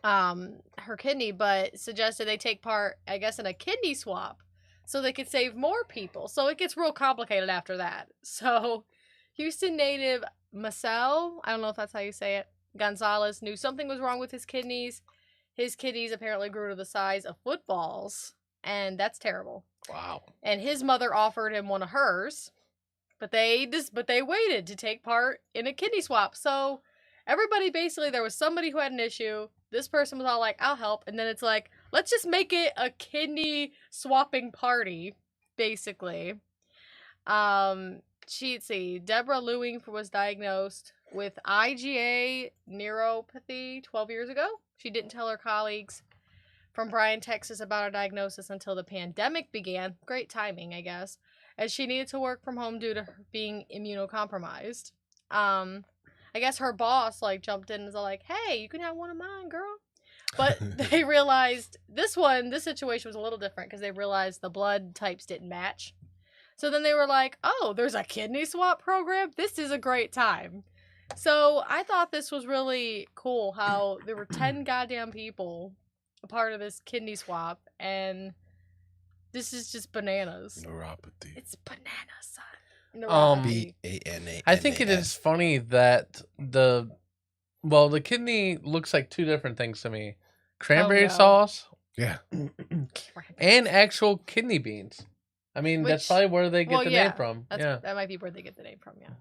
her kidney, but suggested they take part, I guess, in a kidney swap so they could save more people. So it gets real complicated after that. So Houston native Marcel, I don't know if that's how you say it, Gonzalez knew something was wrong with his kidneys. His kidneys apparently grew to the size of footballs, and that's terrible. Wow. And his mother offered him one of hers, but they waited to take part in a kidney swap. So everybody basically, there was somebody who had an issue. This person was all like, I'll help. And then it's like, let's just make it a kidney swapping party, basically. Deborah Lewing was diagnosed with IgA neuropathy 12 years ago. She didn't tell her colleagues from Bryan, Texas about her diagnosis until the pandemic began. Great timing, I guess, as she needed to work from home due to her being immunocompromised. I guess her boss jumped in and was like, hey, you can have one of mine, girl. But they realized this situation was a little different because they realized the blood types didn't match. So then they were like, oh, there's a kidney swap program? This is a great time. So I thought this was really cool how there were 10 goddamn people a part of this kidney swap, and this is just bananas. Neuropathy. It's bananas, son. Neuropathy. BANA. I think it is funny that the kidney looks like 2 different things to me. Cranberry sauce. Yeah. And actual kidney beans. I mean, that's probably where they get the name from. That might be where they get the name from, yeah.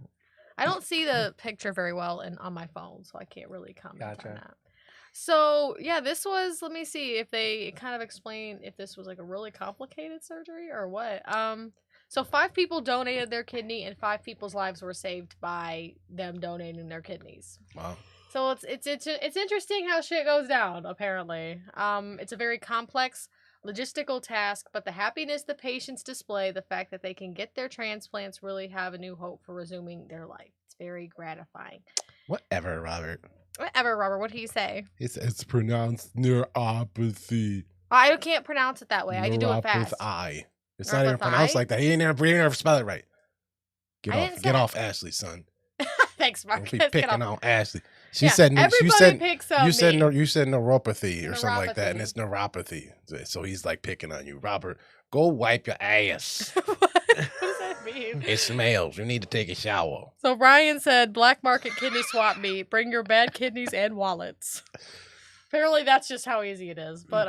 I don't see the picture very well on my phone, so I can't really comment on that. So, yeah, this was, let me see if they kind of explain if this was a really complicated surgery or what. So 5 people donated their kidney and 5 people's lives were saved by them donating their kidneys. Wow. So it's interesting how shit goes down, apparently. It's a very complex logistical task, but the happiness the patients display, the fact that they can get their transplants, really have a new hope for resuming their life. It's very gratifying. Whatever, Robert. What do you say? It's pronounced neuropathy. I can't pronounce it that way. I had to do it fast. It's not even pronounced like that. He ain't never spell it right. Get off Ashley, son. Thanks, Marcus. Don't be picking on Ashley. You said neuropathy or something like that, and it's neuropathy. So he's picking on you. Robert, go wipe your ass. What does that mean? It smells. You need to take a shower. So Ryan said, black market kidney swap meet. Bring your bad kidneys and wallets. Apparently that's just how easy it is. But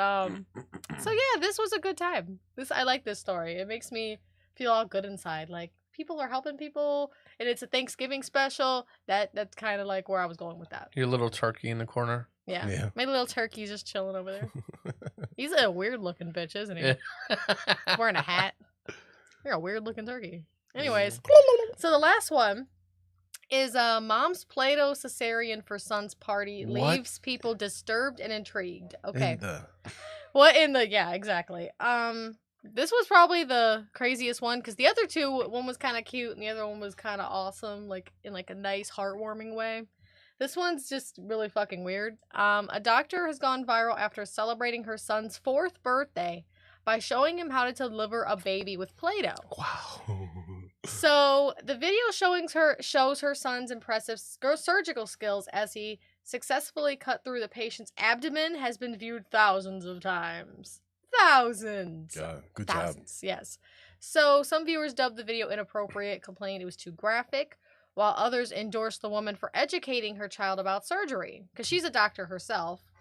so yeah, this was a good time. I like this story. It makes me feel all good inside. People are helping people, and it's a Thanksgiving special. That's kind of where I was going with that. Your little turkey in the corner. Yeah. My little turkey's just chilling over there. He's a weird looking bitch, isn't he? Yeah. Wearing a hat. You're a weird looking turkey. Anyways, so the last one is mom's Play-Doh cesarean for son's party leaves people disturbed and intrigued. Okay. Yeah, exactly. This was probably the craziest one because the other 2, one was kind of cute and the other one was kind of awesome, in a nice, heartwarming way. This one's just really fucking weird. A doctor has gone viral after celebrating her son's 4th birthday by showing him how to deliver a baby with Play-Doh. Wow. So the video shows her son's impressive surgical skills as he successfully cut through the patient's abdomen has been viewed thousands of times. Thousands. Yeah, good Thousands, job. Yes. So some viewers dubbed the video inappropriate, complained it was too graphic, while others endorsed the woman for educating her child about surgery, because she's a doctor herself.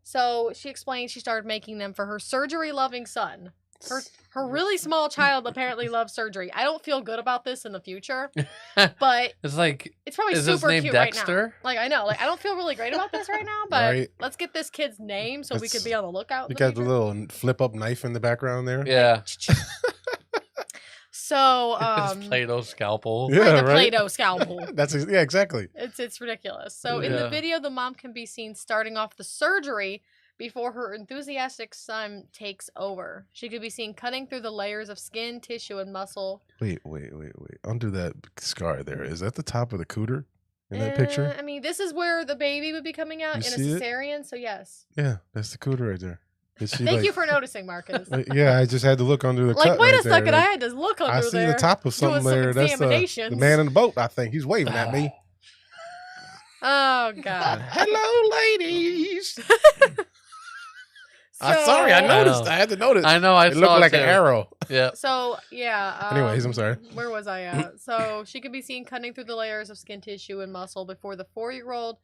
So she explained she started making them for her surgery-loving son. Her really small child apparently loves surgery. I don't feel good about this in the future, but It's like, it's probably is his super name cute right Dexter? now. Like I know, like I don't feel really great about this right now, but Right. let's get this kid's name so we Let's- could be on the lookout. You in got the future. little flip up knife in the background there. Yeah. So His Play-Doh scalpel. Yeah, right, the right? Play-Doh scalpel. Yeah, exactly. It's ridiculous. So in the Yeah. video, the mom can be seen starting off the surgery before her enthusiastic son takes over. She could be seen cutting through the layers of skin, tissue, and muscle. Wait. Undo that scar there. Is that the top of the cooter in that picture? I mean, this is where the baby would be coming out You in a see it? cesarean, so yes. Yeah, that's the cooter right there. Is she Thank you for noticing, Marcus. Yeah, I just had to look under the Like, cut wait right a second, there. I had to look under I see there. the top of doing something some there. That's the examinations. man in the boat, I think. He's waving at me. Oh God. Hello, ladies. I'm sorry, I noticed. I had to notice. I know, I it saw looked like too. an arrow. Yeah. So yeah. Anyways, I'm sorry. Where was I at? So she could be seen cutting through the layers of skin tissue and muscle before the 4-year-old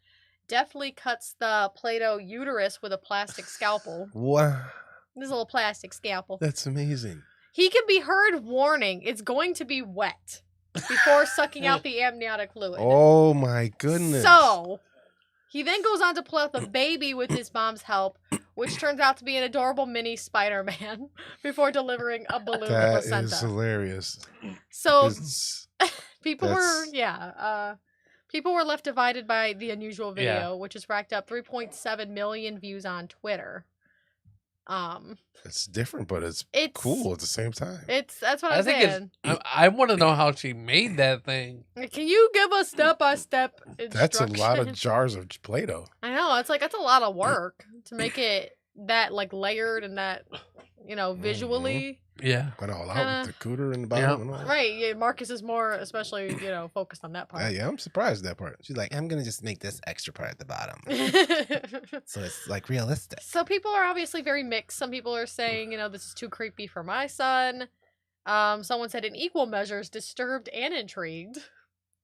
deftly cuts the Play-Doh uterus with a plastic scalpel. Wow, This little plastic scalpel. that's amazing. He can be heard warning it's going to be wet before sucking out the amniotic fluid. Oh my goodness. So he then goes on to play with the baby with his mom's help, which turns out to be an adorable mini Spider-Man before delivering a balloon of That is placenta. hilarious. So It's- people were that's- people were left divided by the unusual video, Yeah. which has racked up 3.7 million views on Twitter. It's different, but it's It's cool at the same time. That's what I I'm think saying. I want to know how she made that thing. Can you give a step-by-step That's a lot of instruction? jars of Play-Doh. I know, it's like that's a lot of work to make it that like layered and that visually. Yeah. Went all out Kinda- with the cooter in the bottom. And all. Right, yeah, Marcus is more especially, focused on that part. Yeah, I'm surprised at that part. She's like, I'm gonna just make this extra part at the bottom, so it's like realistic. So people are obviously very mixed. Some people are saying, this is too creepy for my son. Someone said in equal measures, disturbed and intrigued.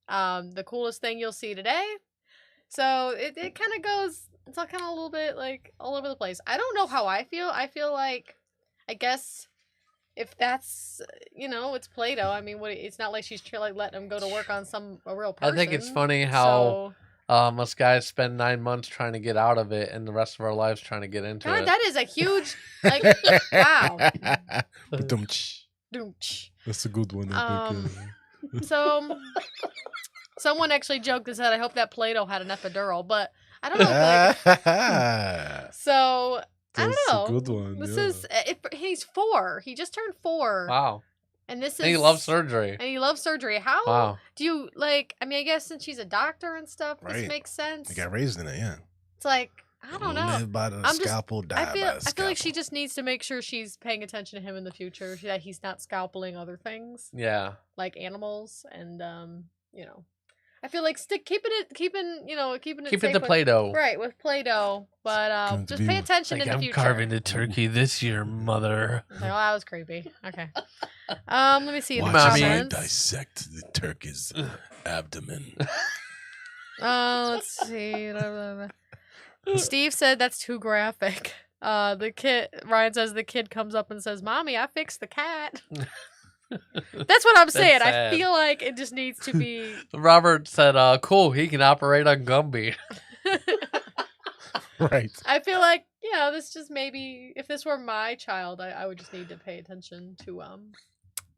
The coolest thing you'll see today. So it kind of goes, it's all kind of a little bit like all over the place. I don't know how I feel. I feel like, I guess if that's, it's Play-Doh. I mean, it's not like she's like letting him go to work on a real person. I think it's funny how us guys spend 9 months trying to get out of it and the rest of our lives trying to get into God, it. that is a huge, like, wow. Ba-dum-tsh. Doomch. That's a good one. I think. So, someone actually joked and said, I hope that Play-Doh had an epidural, but I don't know. So, I don't know. That's a good one. This yeah. is, he's 4. He just turned 4. Wow. And this is. And he loves surgery. And he loves surgery. How Wow. do you, I guess since she's a doctor and stuff, this Right. makes sense. They got raised in it, yeah. It's like, I don't know. Live by the scalpel, die I by feel the like scalpel. she just needs to make sure she's paying attention to him in the future, that he's not scalpeling other things. Yeah. Like animals and I feel like keeping it Keep it safe to with- Play-Doh. right, with Play-Doh, but Going to just be pay with- attention in the I'm future. carving the turkey this year, mother. Oh, that was creepy. Okay. Let me see the Watch as I comments. dissect the turkey's abdomen. Let's see. Steve said that's too graphic. Ryan says the kid comes up and says, "Mommy, I fixed the cat." That's what I'm saying. I sad. feel like it just needs to be. Robert said, cool, he can operate on Gumby. Right. I feel like, this just maybe if this were my child, I would just need to pay attention to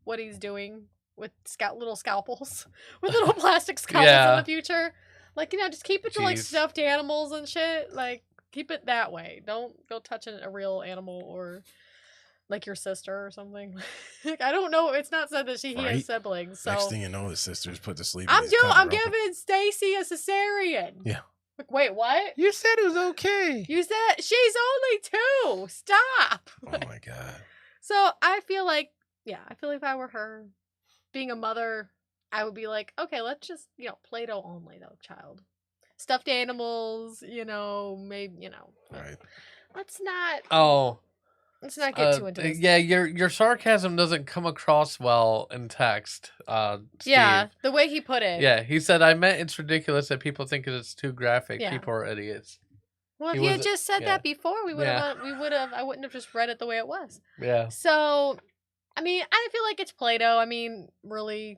what he's doing with little scalpels, with little plastic scalpels in Yeah. the future. Like, just keep it to like Jeez. stuffed animals and shit. Like, keep it that way. Don't go touching a real animal or like your sister or something. Like, I don't know. It's not said that he Right. has siblings. So Next thing you know, the sister's put to sleep. I'm giving Stacy a cesarean. Yeah. Like, wait, what? You said it was okay. You said she's only 2. Stop. Oh my god. So I feel like if I were her, being a mother, I would be like, okay, let's just, Play-Doh only though, child. Stuffed animals, maybe, Right. let's not get too into this. Yeah, your sarcasm doesn't come across well in text. Yeah, Steve. the way he put it. Yeah, he said, I meant it's ridiculous that people think it's too graphic. Yeah. People are idiots. Well, if He you had was- just said yeah. that before, Yeah. I wouldn't have just read it the way it was. Yeah. So, I mean, I feel like it's Play-Doh. I mean, really,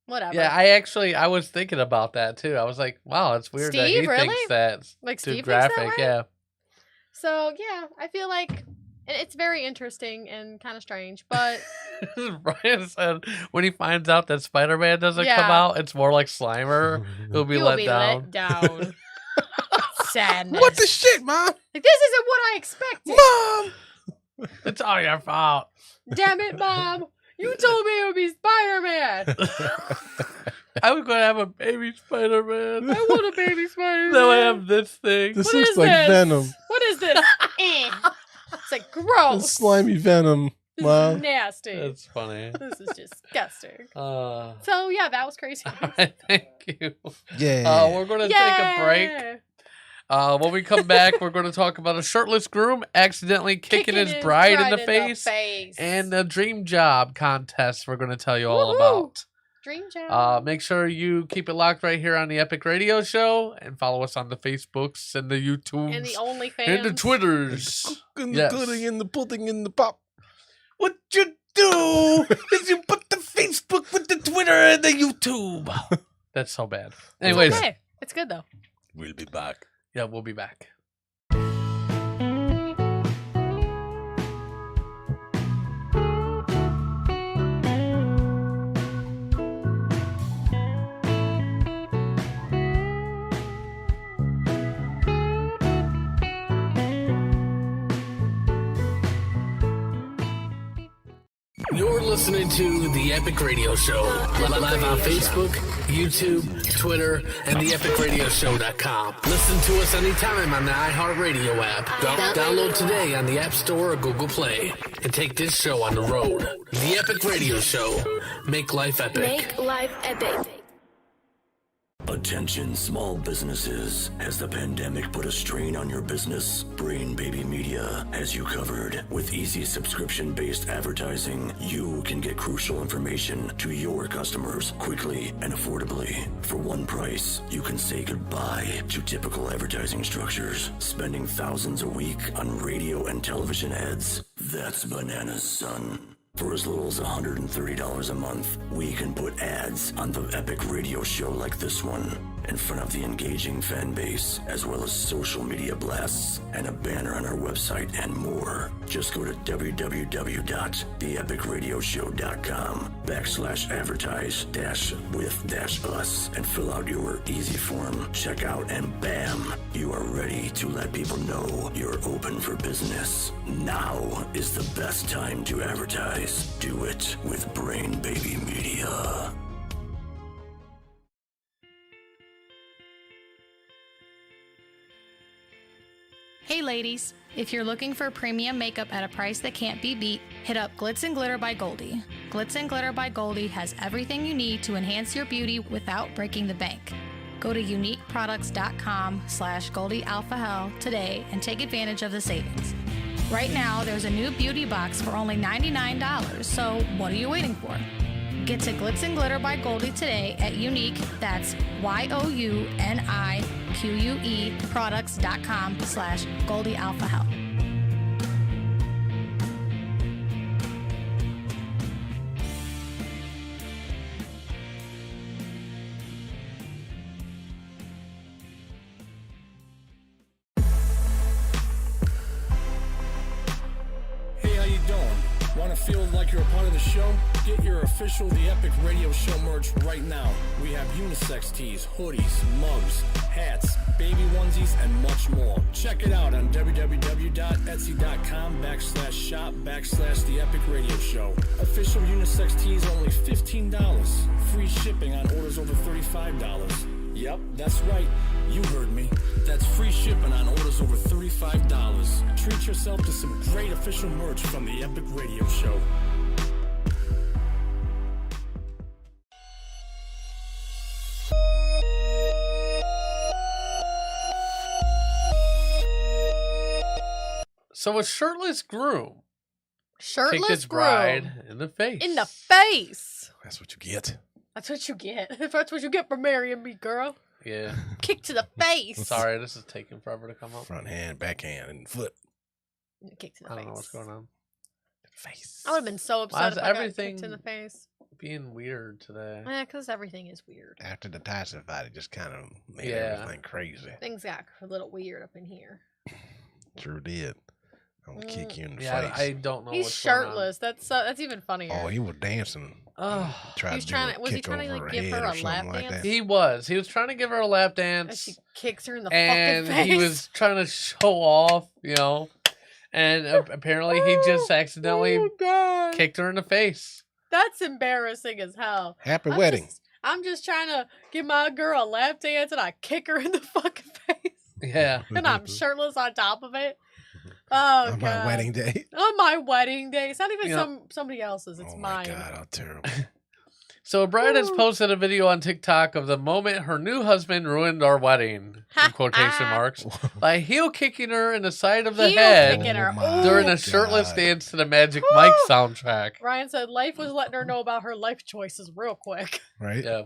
whatever. Yeah, I was thinking about that too. I was like, wow, it's weird that he Steve, really? thinks that's Like too Steve thinks that graphic. way? Yeah. So, yeah, I feel like it's very interesting and kind of strange, but Brian said when he finds out that Spider-Man doesn't come Yeah. out, it's more like Slimer. He'll be you let will be down. let down. Sadness. What the shit, Mom? Like, this isn't what I expected. Mom! It's all your fault. Damn it, Mom. You told me it would be Spider-Man. I was going to have a baby Spider-Man. I want a baby Spider-Man. Now I have this thing. This What looks is like this? Venom. What is this? It's like This gross. slimy Venom. This Mom. is nasty. That's funny. This is disgusting. Uh, So, yeah, that was crazy. thank you. Yeah. We're going to take a break. When we come back, we're going to talk about a shirtless groom accidentally kicking his bride in the face and the dream job contest we're going to tell you all Woohoo. about. Dream job. Make sure you keep it locked right here on the Epic Radio Show and follow us on the Facebooks and the YouTubes And the OnlyFans. and the Twitters. And the Yes. gooding and the pudding and the pop. What you do is you put the Facebook with the Twitter and the YouTube. That's so bad. Anyways, Okay. It's good, though. We'll be back. yeah, we'll be back. You're listening to The Epic Radio Show. Live on Facebook, YouTube, Twitter, and theepicradioshow.com. Listen to us anytime on the iHeartRadio app. Download today on the App Store or Google Play. And take this show on the road. The Epic Radio Show. Make life epic. Make life epic. Attention small businesses. Has the pandemic put a strain on your business? Brain Baby Media has you covered. With easy subscription-based advertising, you can get crucial information to your customers quickly and affordably. For one price, you can say goodbye to typical advertising structures, spending thousands a week on radio and television ads. That's bananas, son. For as little as $130 a month, we can put ads on the Epic Radio Show like this one, in front of the engaging fan base, as well as social media blasts and a banner on our website and more. Just go to www.theepicradioshow.com/advertise-with-us and fill out your easy form, check out, and bam, you are ready to let people know you're open for business. Now is the best time to advertise. Do it with Brain Baby Media. Hey ladies, if you're looking for premium makeup at a price that can't be beat, hit up Glitz and Glitter by Goldie. Glitz and Glitter by Goldie has everything you need to enhance your beauty without breaking the bank. Go to uniqueproducts.com/GoldieAlphaHell today and take advantage of the savings. Right now, there's a new beauty box for only $99, so what are you waiting for? Get to Glitz and Glitter by Goldie today at Unique, that's YOUNIQUE products.com/GoldieAlphaHell. Hey, how you doing? Want to feel like you're a part of the show? Get your official The Epic Radio Show merch right now. We have unisex tees, hoodies, mugs, hats, baby onesies, and much more. Check it out on www.etsy.com/shop/The Epic Radio Show. Official unisex tees only $15. Free shipping on orders over $35. Yep, that's right. You heard me. That's free shipping on orders over $35. Treat yourself to some great official merch from the Epic Radio Show. So a shirtless groom kicked Shirtless his groom. bride in the face. In the face. That's what you get. That's what you get. That's what you get for marrying me, girl. Yeah. Kick to the face. Sorry, this is taking forever to come up. Front hand, backhand, and foot. Kick to the I face. don't know what's going on. Face. I would have been so Why upset is if I got everything kicked in the face. being weird today? Yeah, because everything is weird. After the Tyson fight, it just kind of made Yeah. everything crazy. Things got a little weird up in here. Sure did. I'm gonna kick you in the Yeah, face. I don't know He's what's going on. shirtless. That's even funnier. Oh, he was dancing. Oh, Tried He's to do trying a to- was he kick trying to, over like, give head her or a lap something like dance? that. He was trying to give her a lap And dance, she kicks her in the and fucking face. he was trying to show off, and apparently he just accidentally Oh, God. kicked her in the face. That's embarrassing as hell. Happy wedding. I'm just trying to give my girl a lap dance and I kick her in the fucking face. Yeah. And I'm shirtless on top of it. Oh, On God. my wedding day. On my wedding day. It's not even You know- somebody else's. It's Oh my mine. God, how terrible. So a bride has posted a video on TikTok of the moment her new husband ruined our wedding, in quotation marks, by heel kicking her in the side of the Heel head kicking her. during Ooh. a shirtless dance to the Magic Mike soundtrack. Ryan said life was letting her know about her life choices real quick. Right? Yeah.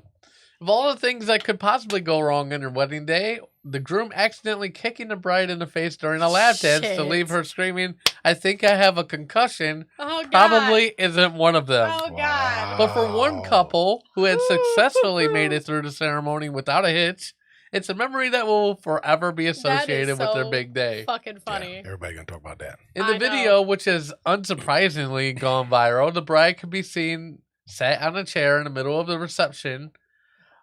Of all the things that could possibly go wrong on her wedding day, the groom accidentally kicking the bride in the face during a lap dance to Shit. leave her screaming, "I think I have a concussion," Oh, God. probably isn't one of them. Oh, God. But for one couple who had successfully made it through the ceremony without a hitch, it's a memory that will forever be associated with their so big day. Fucking funny. Everybody gonna talk about that. In the video, which has unsurprisingly gone viral, the bride could be seen sat on a chair in the middle of the reception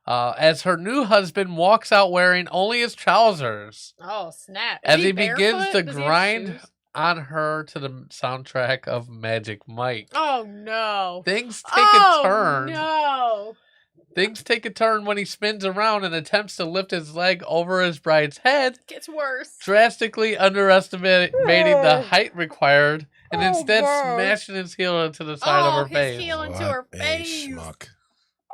as her new husband walks out wearing only his trousers. Oh, snap. Is As he begins barefoot? to Does he have grind shoes? on her to the soundtrack of Magic Mike. Oh, no. Things take a turn. No. Things take a turn when he spins around and attempts to lift his leg over his bride's head, Gets worse. drastically underestimating the height required, and Oh, instead God. smashing his heel into the side of her his face. heel into her What a face. schmuck.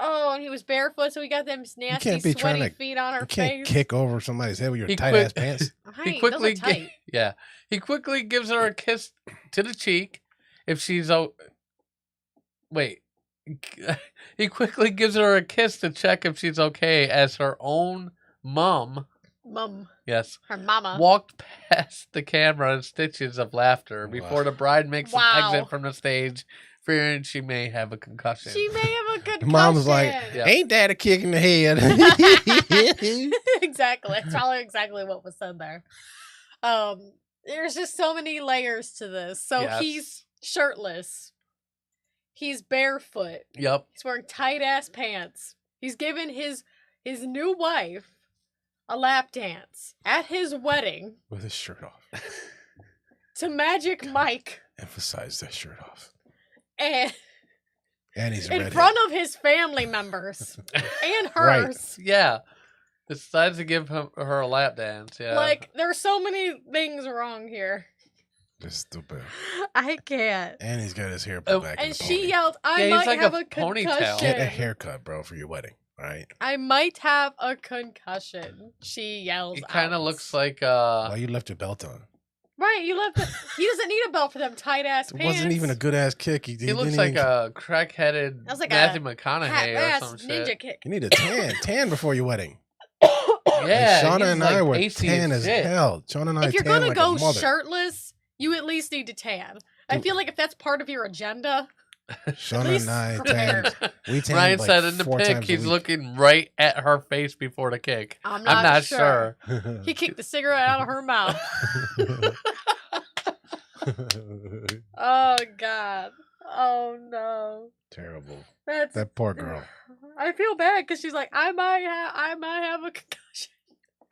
Oh, and he was barefoot, so he got them You nasty, can't be trying sweaty to. feet on her You can't face. kick over somebody's head with your He tight quit- ass pants. Right, He quickly, those are tight. he quickly gives her a kiss to the cheek. If she's wait, he quickly gives her a kiss to check if she's okay. As her own mum, yes, Her mama. walked past the camera in stitches of laughter before the bride makes an Wow. exit from the stage, fearing she may have a concussion. She may have a concussion. Mom's like, Yeah. ain't that a kick in the head? Exactly. That's probably exactly what was said there. There's just so many layers to this. So Yes. he's shirtless. He's barefoot. Yep. He's wearing tight ass pants. He's giving his new wife a lap dance at his wedding With his shirt off. to Magic Mike Emphasize that shirt off. and And he's in ready. front of his family members and Right. hers. Yeah. Decides to give her a lap dance. Yeah. Like, there's so many things wrong here. Just stupid. I can't. And he's got his hair put back in And the she pony. yelled, I Yeah, he's might like have a a ponytail. concussion. Get a haircut, bro, for your wedding. All right. I might have a concussion. She yells. It kind of out. looks like Why you left your belt on? Right, you left. He doesn't need a belt for them tight ass It pants. wasn't even a good ass kick. he looks like a crack-headed That was like Matthew a McConaughey or half-ass some ninja shit. kick. You need a tan before your wedding. Yeah, Shauna he's and I like were pasty tan as shit. hell. Shauna and I If you're tan gonna like go a mother. shirtless, you at least need to tan. I feel like if that's part of your agenda, Shauna least and I prepare. tanned. We tanned Ryan like said in the 4 pic times a he's week. looking right at her face before the kick. I'm not sure. sure. he kicked the cigarette out of her mouth. Oh God. Oh no. Terrible. That's That poor girl, I feel bad because she's like, I might have a concussion.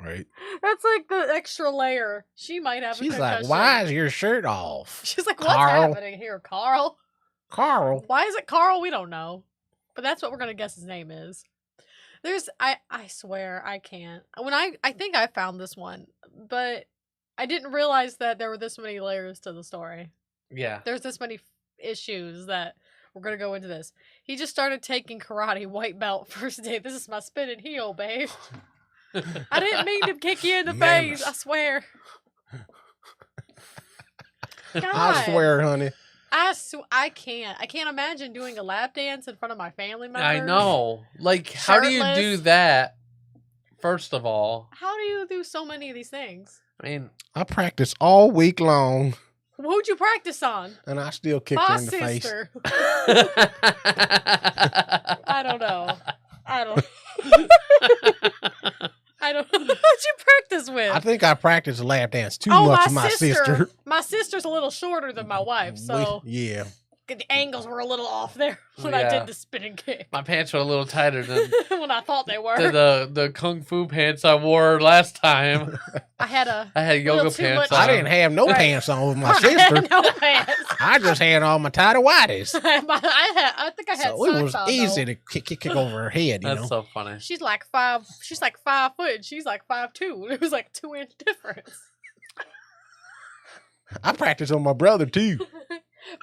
right? That's like the extra layer. She might have a She's concussion. like, why is your shirt off? She's like, what's Carl? happening here, Carl? Carl. Why is it Carl? We don't know. But that's what we're gonna guess his name is. I swear I can't. I think I found this one, but I didn't realize that there were this many layers to the story. Yeah. There's this many issues that we're gonna go into this. He just started taking karate, white belt, first day. This is my spinning heel, babe. I didn't mean to kick you in the face. I swear. God. I swear, honey. I can't. I can't imagine doing a lap dance in front of my family members. I know. Like, how do you do Shirtless. that first of all, How do you do so many of these things? I mean, I practice all week long, Who'd you practice on? and I still kicked My her in the face. sister. I don't know. I don't know. Who'd you practice with? I think I practiced lap dance too Oh, much with my sister. My sister's a little shorter than my wife, so Yeah. the angles were a little off there when I Yeah. did the spinning kick. my pants were a little tighter than When I thought they were. the kung fu pants I wore last time. I had yoga little too pants much- I didn't have no Right. pants on with my I sister. had no pants. I just had all my tighty whities. I think I had So it was socks on, easy though. to kick over her head, you That's know. so funny. She's like 5 foot and she's like 5'2". It was like 2-inch difference. I practiced on my brother too.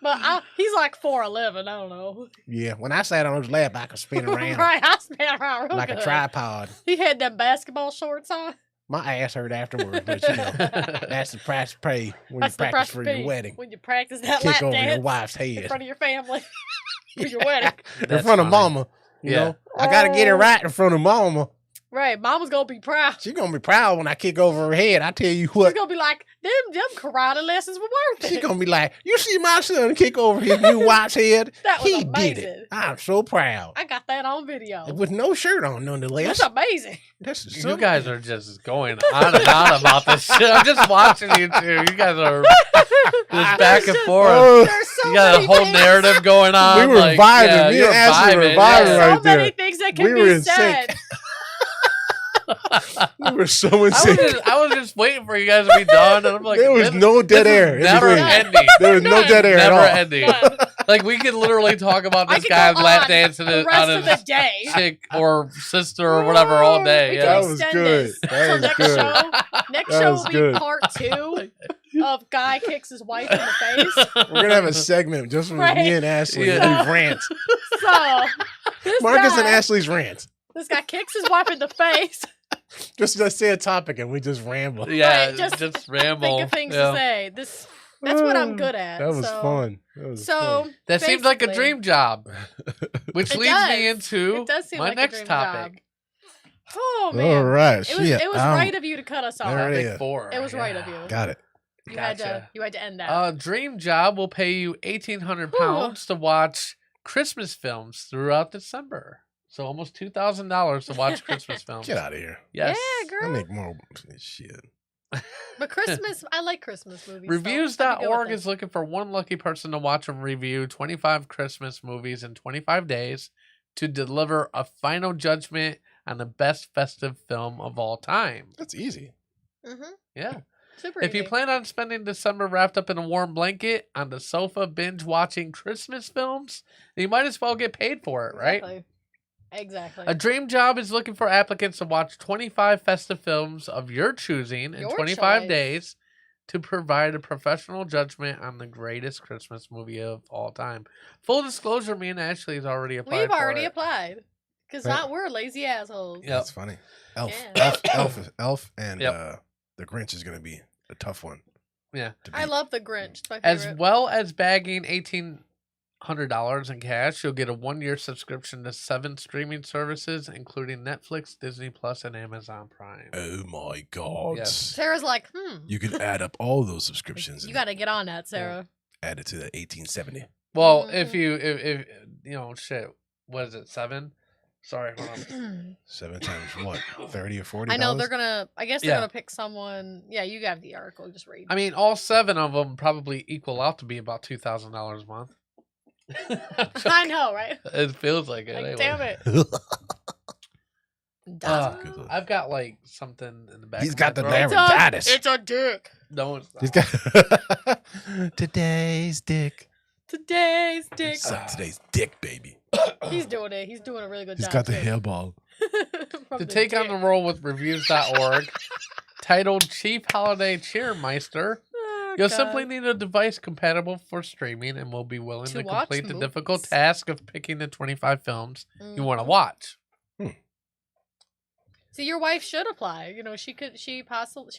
But he's like 4'11". I don't know. Yeah, when I sat on his lap, I could spin around Right, I spin around real like good. a tripod. He had them basketball shorts on. My ass hurt afterwards, but you know, that's the price to pay when That's you the practice price for to your pay wedding. when you practice that Kick lap over dance your wife's in head front of your family for your wedding. in front of mama. You know, I gotta get it right in front of mama. Right, Mama's gonna be proud. She's gonna be proud when I kick over her head. I tell you what, She's gonna be like, them karate lessons were worth it. she's gonna be like, "You see my son kick over his new wife's head? That was He did amazing. it. I'm so proud." I got that on video. With no shirt on, nonetheless. That's amazing. That's You guys are just going on and on about this shit. I'm just watching you two. You guys are just back and forth. Oh. There's so You got a many whole things. narrative going on. We were like, vibing. Yeah, Me you and Ashley were vibing yeah. right So many there. things that can We were be in said. sync. We were so in sync. I was just waiting for you guys to be done, and I'm like, There was no dead air in never between. ending. There was no dead air at Never all. ending. Like we could literally talk about I this could guy's go lap on dancing the on rest of his the day. chick or sister or whatever all day. We Yeah, can That was extend good. this. That So was next good. show, next That show was will be good. part 2 of guy kicks his wife in the face. We're gonna have a segment just with Right. me and Ashley Yeah. and rants. So this Marcus and guy, Ashley's rants. this guy kicks his wife in the face. Just let's say a topic and we just ramble. yeah, Right, just just ramble. Think of things Yeah. to say. That's what I'm good at. That was so. fun. That was So fun. That seems like a basically- dream job, which It leads me does. into It does seem my like a next dream topic. job. Oh man! All right, It was shit. it was right of you to cut us off. There it Topic is. 4. It was right of you. Got it. You Gotcha. had to end that. Dream job will pay you £1,800 to watch Christmas films throughout December. So almost $2,000 to watch Christmas films. Get out of here. Yes. Yeah, I girl. make more shit. But Christmas, I like Christmas movies. so I'd be good with Reviews.org it. is looking for one lucky person to watch and review 25 Christmas movies in 25 days to deliver a final judgment on the best festive film of all time. That's easy. Mhm. Yeah. Super If you easy. plan on spending December wrapped up in a warm blanket on the sofa binge watching Christmas films, you might as well get paid for it, right? Exactly. A dream job is looking for applicants to watch 25 festive films of your choosing in Your 25 choice. days to provide a professional judgment on the greatest Christmas movie of all time. Full disclosure, me and Ashley has already applied We've for already it. applied. Because Right. we're lazy assholes. Yep. That's funny. Elf, Yeah. Elf, and Yep. the Grinch is gonna be a tough one. Yeah. To I beat. love the Grinch. It's my As favorite. well as bagging $1,800 in cash, you'll get a 1-year subscription to 7 streaming services, including Netflix, Disney Plus, and Amazon Prime. Oh my God! Yes. Sarah's like, You can add up all those subscriptions. you and got to get on that, Sarah. add it to the 1870. Well, Mm-hmm. if you know, shit, what is it, 7? Sorry, hold on. 7 times what? 30 or 40? I know they're gonna. I guess they're Yeah. gonna pick someone. Yeah, you got the article. Just read. I mean, all 7 of them probably equal out to be about $2,000 a month. I know, right? It feels like it. Like, anyway. damn it. I've got like something in the back. He's of got my the throat. laryngitis. It's a dick. No, it's not. He's got today's dick. Today's dick. Suck today's dick, baby. He's doing it. He's doing a really good He's job. got the too. hairball. From To the take on dick. the role with reviews.org, titled Chief Holiday Cheermeister, Oh, you'll God. simply need a device compatible for streaming and will be willing To to watch complete the movies. difficult task of picking the 25 films you want to Mhm. watch. So your wife should apply. You know, she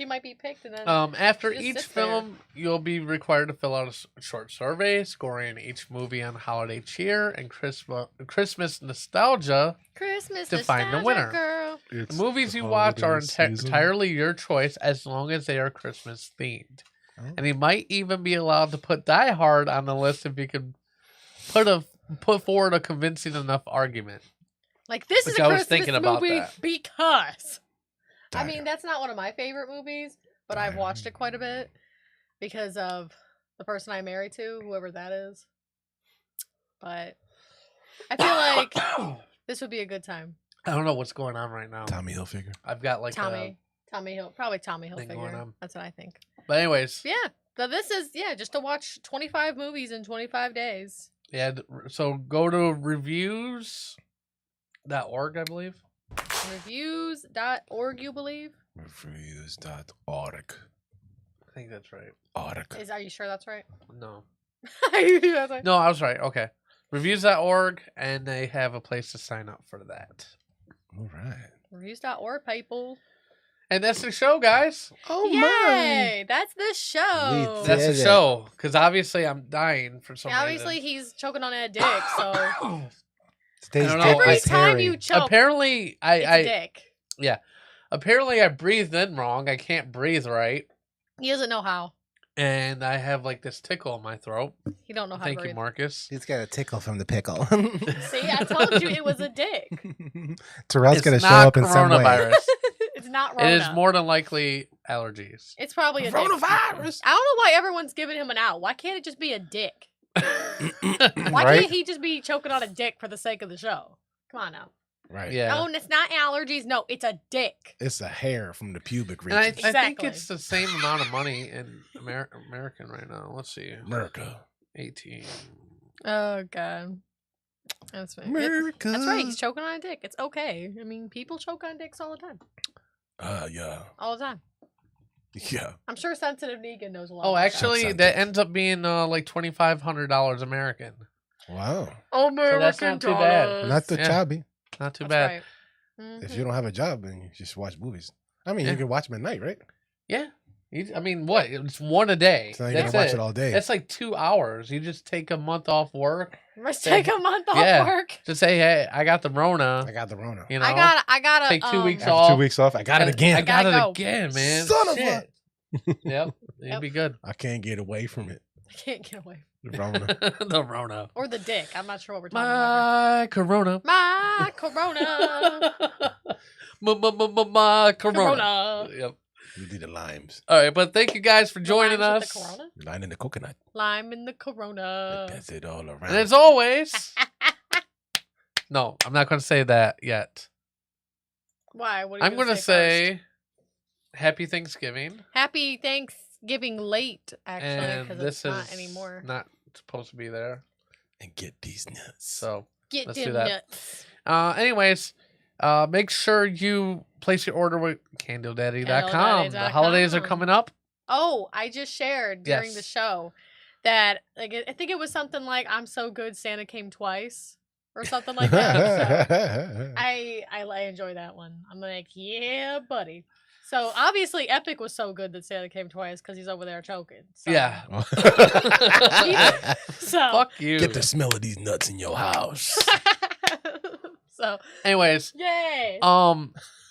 might be picked, and then After she just each sits there. film, you'll be required to fill out a short survey, scoring each movie on holiday cheer and Christmas nostalgia Christmas to find the nostalgia winner. girl. The movies you watch are entirely your choice as long as they are Christmas themed. And he might even be allowed to put Die Hard on the list if he can put forward a convincing enough argument. Like, this is Which a I was Christmas thinking about movie that. because... I mean, that's not one of my favorite movies, but I've watched it quite a bit because of the person I married to, whoever that is. But I feel like this would be a good time. I don't know what's going on right now. Tommy Hilfiger. I've got like Tommy Hilfiger. thing going on. That's what I think. But anyways. Yeah. So this is, just to watch 25 movies in 25 days. Yeah, so go to reviews.org, I believe. Reviews.org, you believe? Reviews.org. I think that's right. Are you sure that's right? No. Are you sure that's right? No, I was right. Okay. Reviews.org, and they have a place to sign up for that. All right. Reviews.org, people. And that's the show, guys. Oh, Yay! That's the show. That's the show. Because obviously I'm dying for some obviously reason. he's choking on that dick, so... I don't know. Every time you choke, apparently, it's a dick. Yeah. Apparently, I breathed in wrong. I can't breathe right. He doesn't know how. And I have like this tickle in my throat. He don't know how to Thank breathe. you, Marcus. He's got a tickle from the pickle. See, I told you it was a dick. Terrell's going to show not up in some way. coronavirus. It's not Rona. It is more than likely allergies. It's probably a coronavirus. I don't know why everyone's giving him an out. Why can't it just be a dick? Why Right? can't he just be choking on a dick for the sake of the show? Come on now. Right. Yeah. Oh, and it's not allergies. No, it's a dick. It's a hair from the pubic And I region. think it's the same amount of money in American right now. Let's see. America. 18. Oh, God. That's right. America. That's right. He's choking on a dick. It's okay. I mean, people choke on dicks all the time. Yeah. All the time. Yeah. I'm sure Sensitive Negan knows a lot. Oh, about actually, that ends up being like $2,500 American. Wow. American So that's not too bad. Not too chubby. Not too That's bad. right. Mm-hmm. If you don't have a job, then you just watch movies. I mean, Yeah. you can watch them at night, right? Yeah. I mean, what? It's one a day. So you're That's gonna watch it all day. That's like 2 hours. You just take a month off work. Let's take a month off work. Just say, hey, I got the Rona. I got the Rona. You know, I gotta take 2 weeks After off. 2 weeks off, I got it again. I got it Gotta go. again, man. Son of a- Shit. Yep. It'd be good. I can't get away from it. I can't get away. The Rona. The Rona. Or the dick. I'm not sure what we're talking about. My Corona. My Corona. My Corona. Corona. Yep. We did the limes. All right, but thank you guys for joining limes with us. the Corona? Lime in the coconut. Lime in the Corona. That's it all around. And as always, no, I'm not going to say that yet. Why? What are you I'm going to first? say Happy Thanksgiving. Happy Thanksgiving late, actually, And because this it's not is anymore. not supposed to be there. And get these nuts. So Get let's them do that. nuts. Anyways, make sure you place your order with candledaddy.com. The holidays are coming up. Oh, I just shared during the Yes. show that I think it was something like "I'm so good, Santa came twice" or something like that. So I enjoy that one. I'm like, yeah, buddy. So obviously, Epic was so good that Santa came twice because he's over there choking. So. Yeah. So Fuck you. Get the smell of these nuts in your house. So Anyways, yay!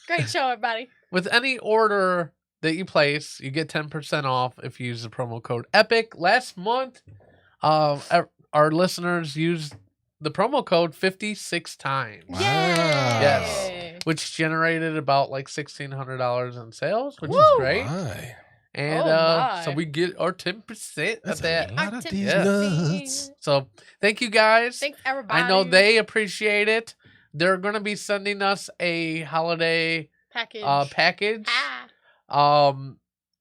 Great show, everybody. with any order that you place, you get 10% off if you use the promo code EPIC. Last month, our listeners used the promo code 56 times. Wow. Yes. Which generated about like $1,600 in sales, which is Woo! great. My. And Oh, so my. we get our 10% of That's that. a lot of these Yeah. nuts. So thank you guys. Thanks, everybody. I know they appreciate it. They're going to be sending us a holiday package Ah.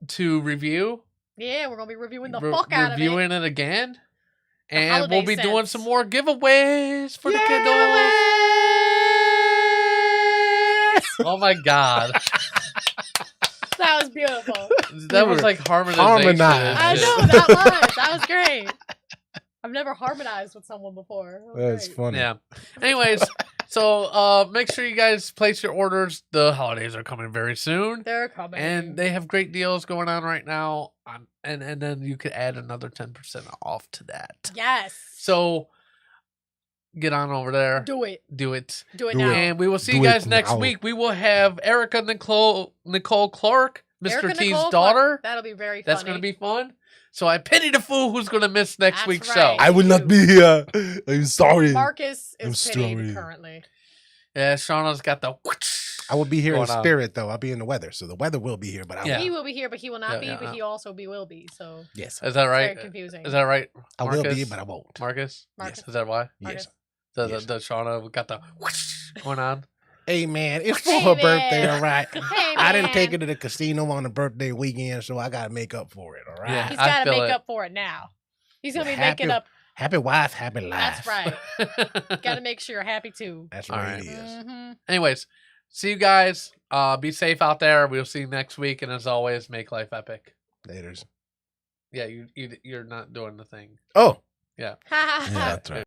to review. Yeah, we're gonna be reviewing the fuck out of it. Reviewing it again. And holiday we'll be doing scents. some more giveaways for the kiddos. Oh my god. That was beautiful. That was like harmonization. Harmonized. I know that was great. I've never harmonized with someone before. That was That's great. funny. Yeah. Anyways, so make sure you guys place your orders. The holidays are coming very soon. They're coming. And they have great deals going on right now. And then you could add another 10% off to that. Yes. So get on over there. Do it. Do it. Do it Do now. it. And we will see Do you guys it next now. week. We will have Erica Nicole Clark, Mr. Erica T's Nicole daughter. Clark. That'll be very funny. That's going to be fun. So I pity the fool who's going to miss next That's week's right. show. I will not be here. I'm sorry. Marcus I'm is pitied sorry. currently. Yeah, Shauna's got the. I will be here in Going on. spirit, though. I'll be in the weather, so the weather will be here. But I Yeah. He will be here, but he will not Yeah, be. yeah, But yeah. he also will be. So yes, Is that right? very confusing. Is that right? I will be, Marcus? but I won't. Marcus? Marcus. Is that why? Marcus. The, Yes. the Shauna got the going on. Hey man, it's for Hey, her man. birthday, all right. Hey, I didn't man. take her to the casino on the birthday weekend, so I gotta make up for it. All right. Yeah. He's I got to feel make it. up for it now. He's gonna be Happy- making up. Happy wife, happy life. That's right. Got to make sure you're happy too. That's All what right. it is. Mhm. Anyways, see you guys. Be safe out there. We'll see you next week. And as always, make life epic. Laters. Yeah, you're not doing the thing. Oh. Yeah. Yeah, that's right.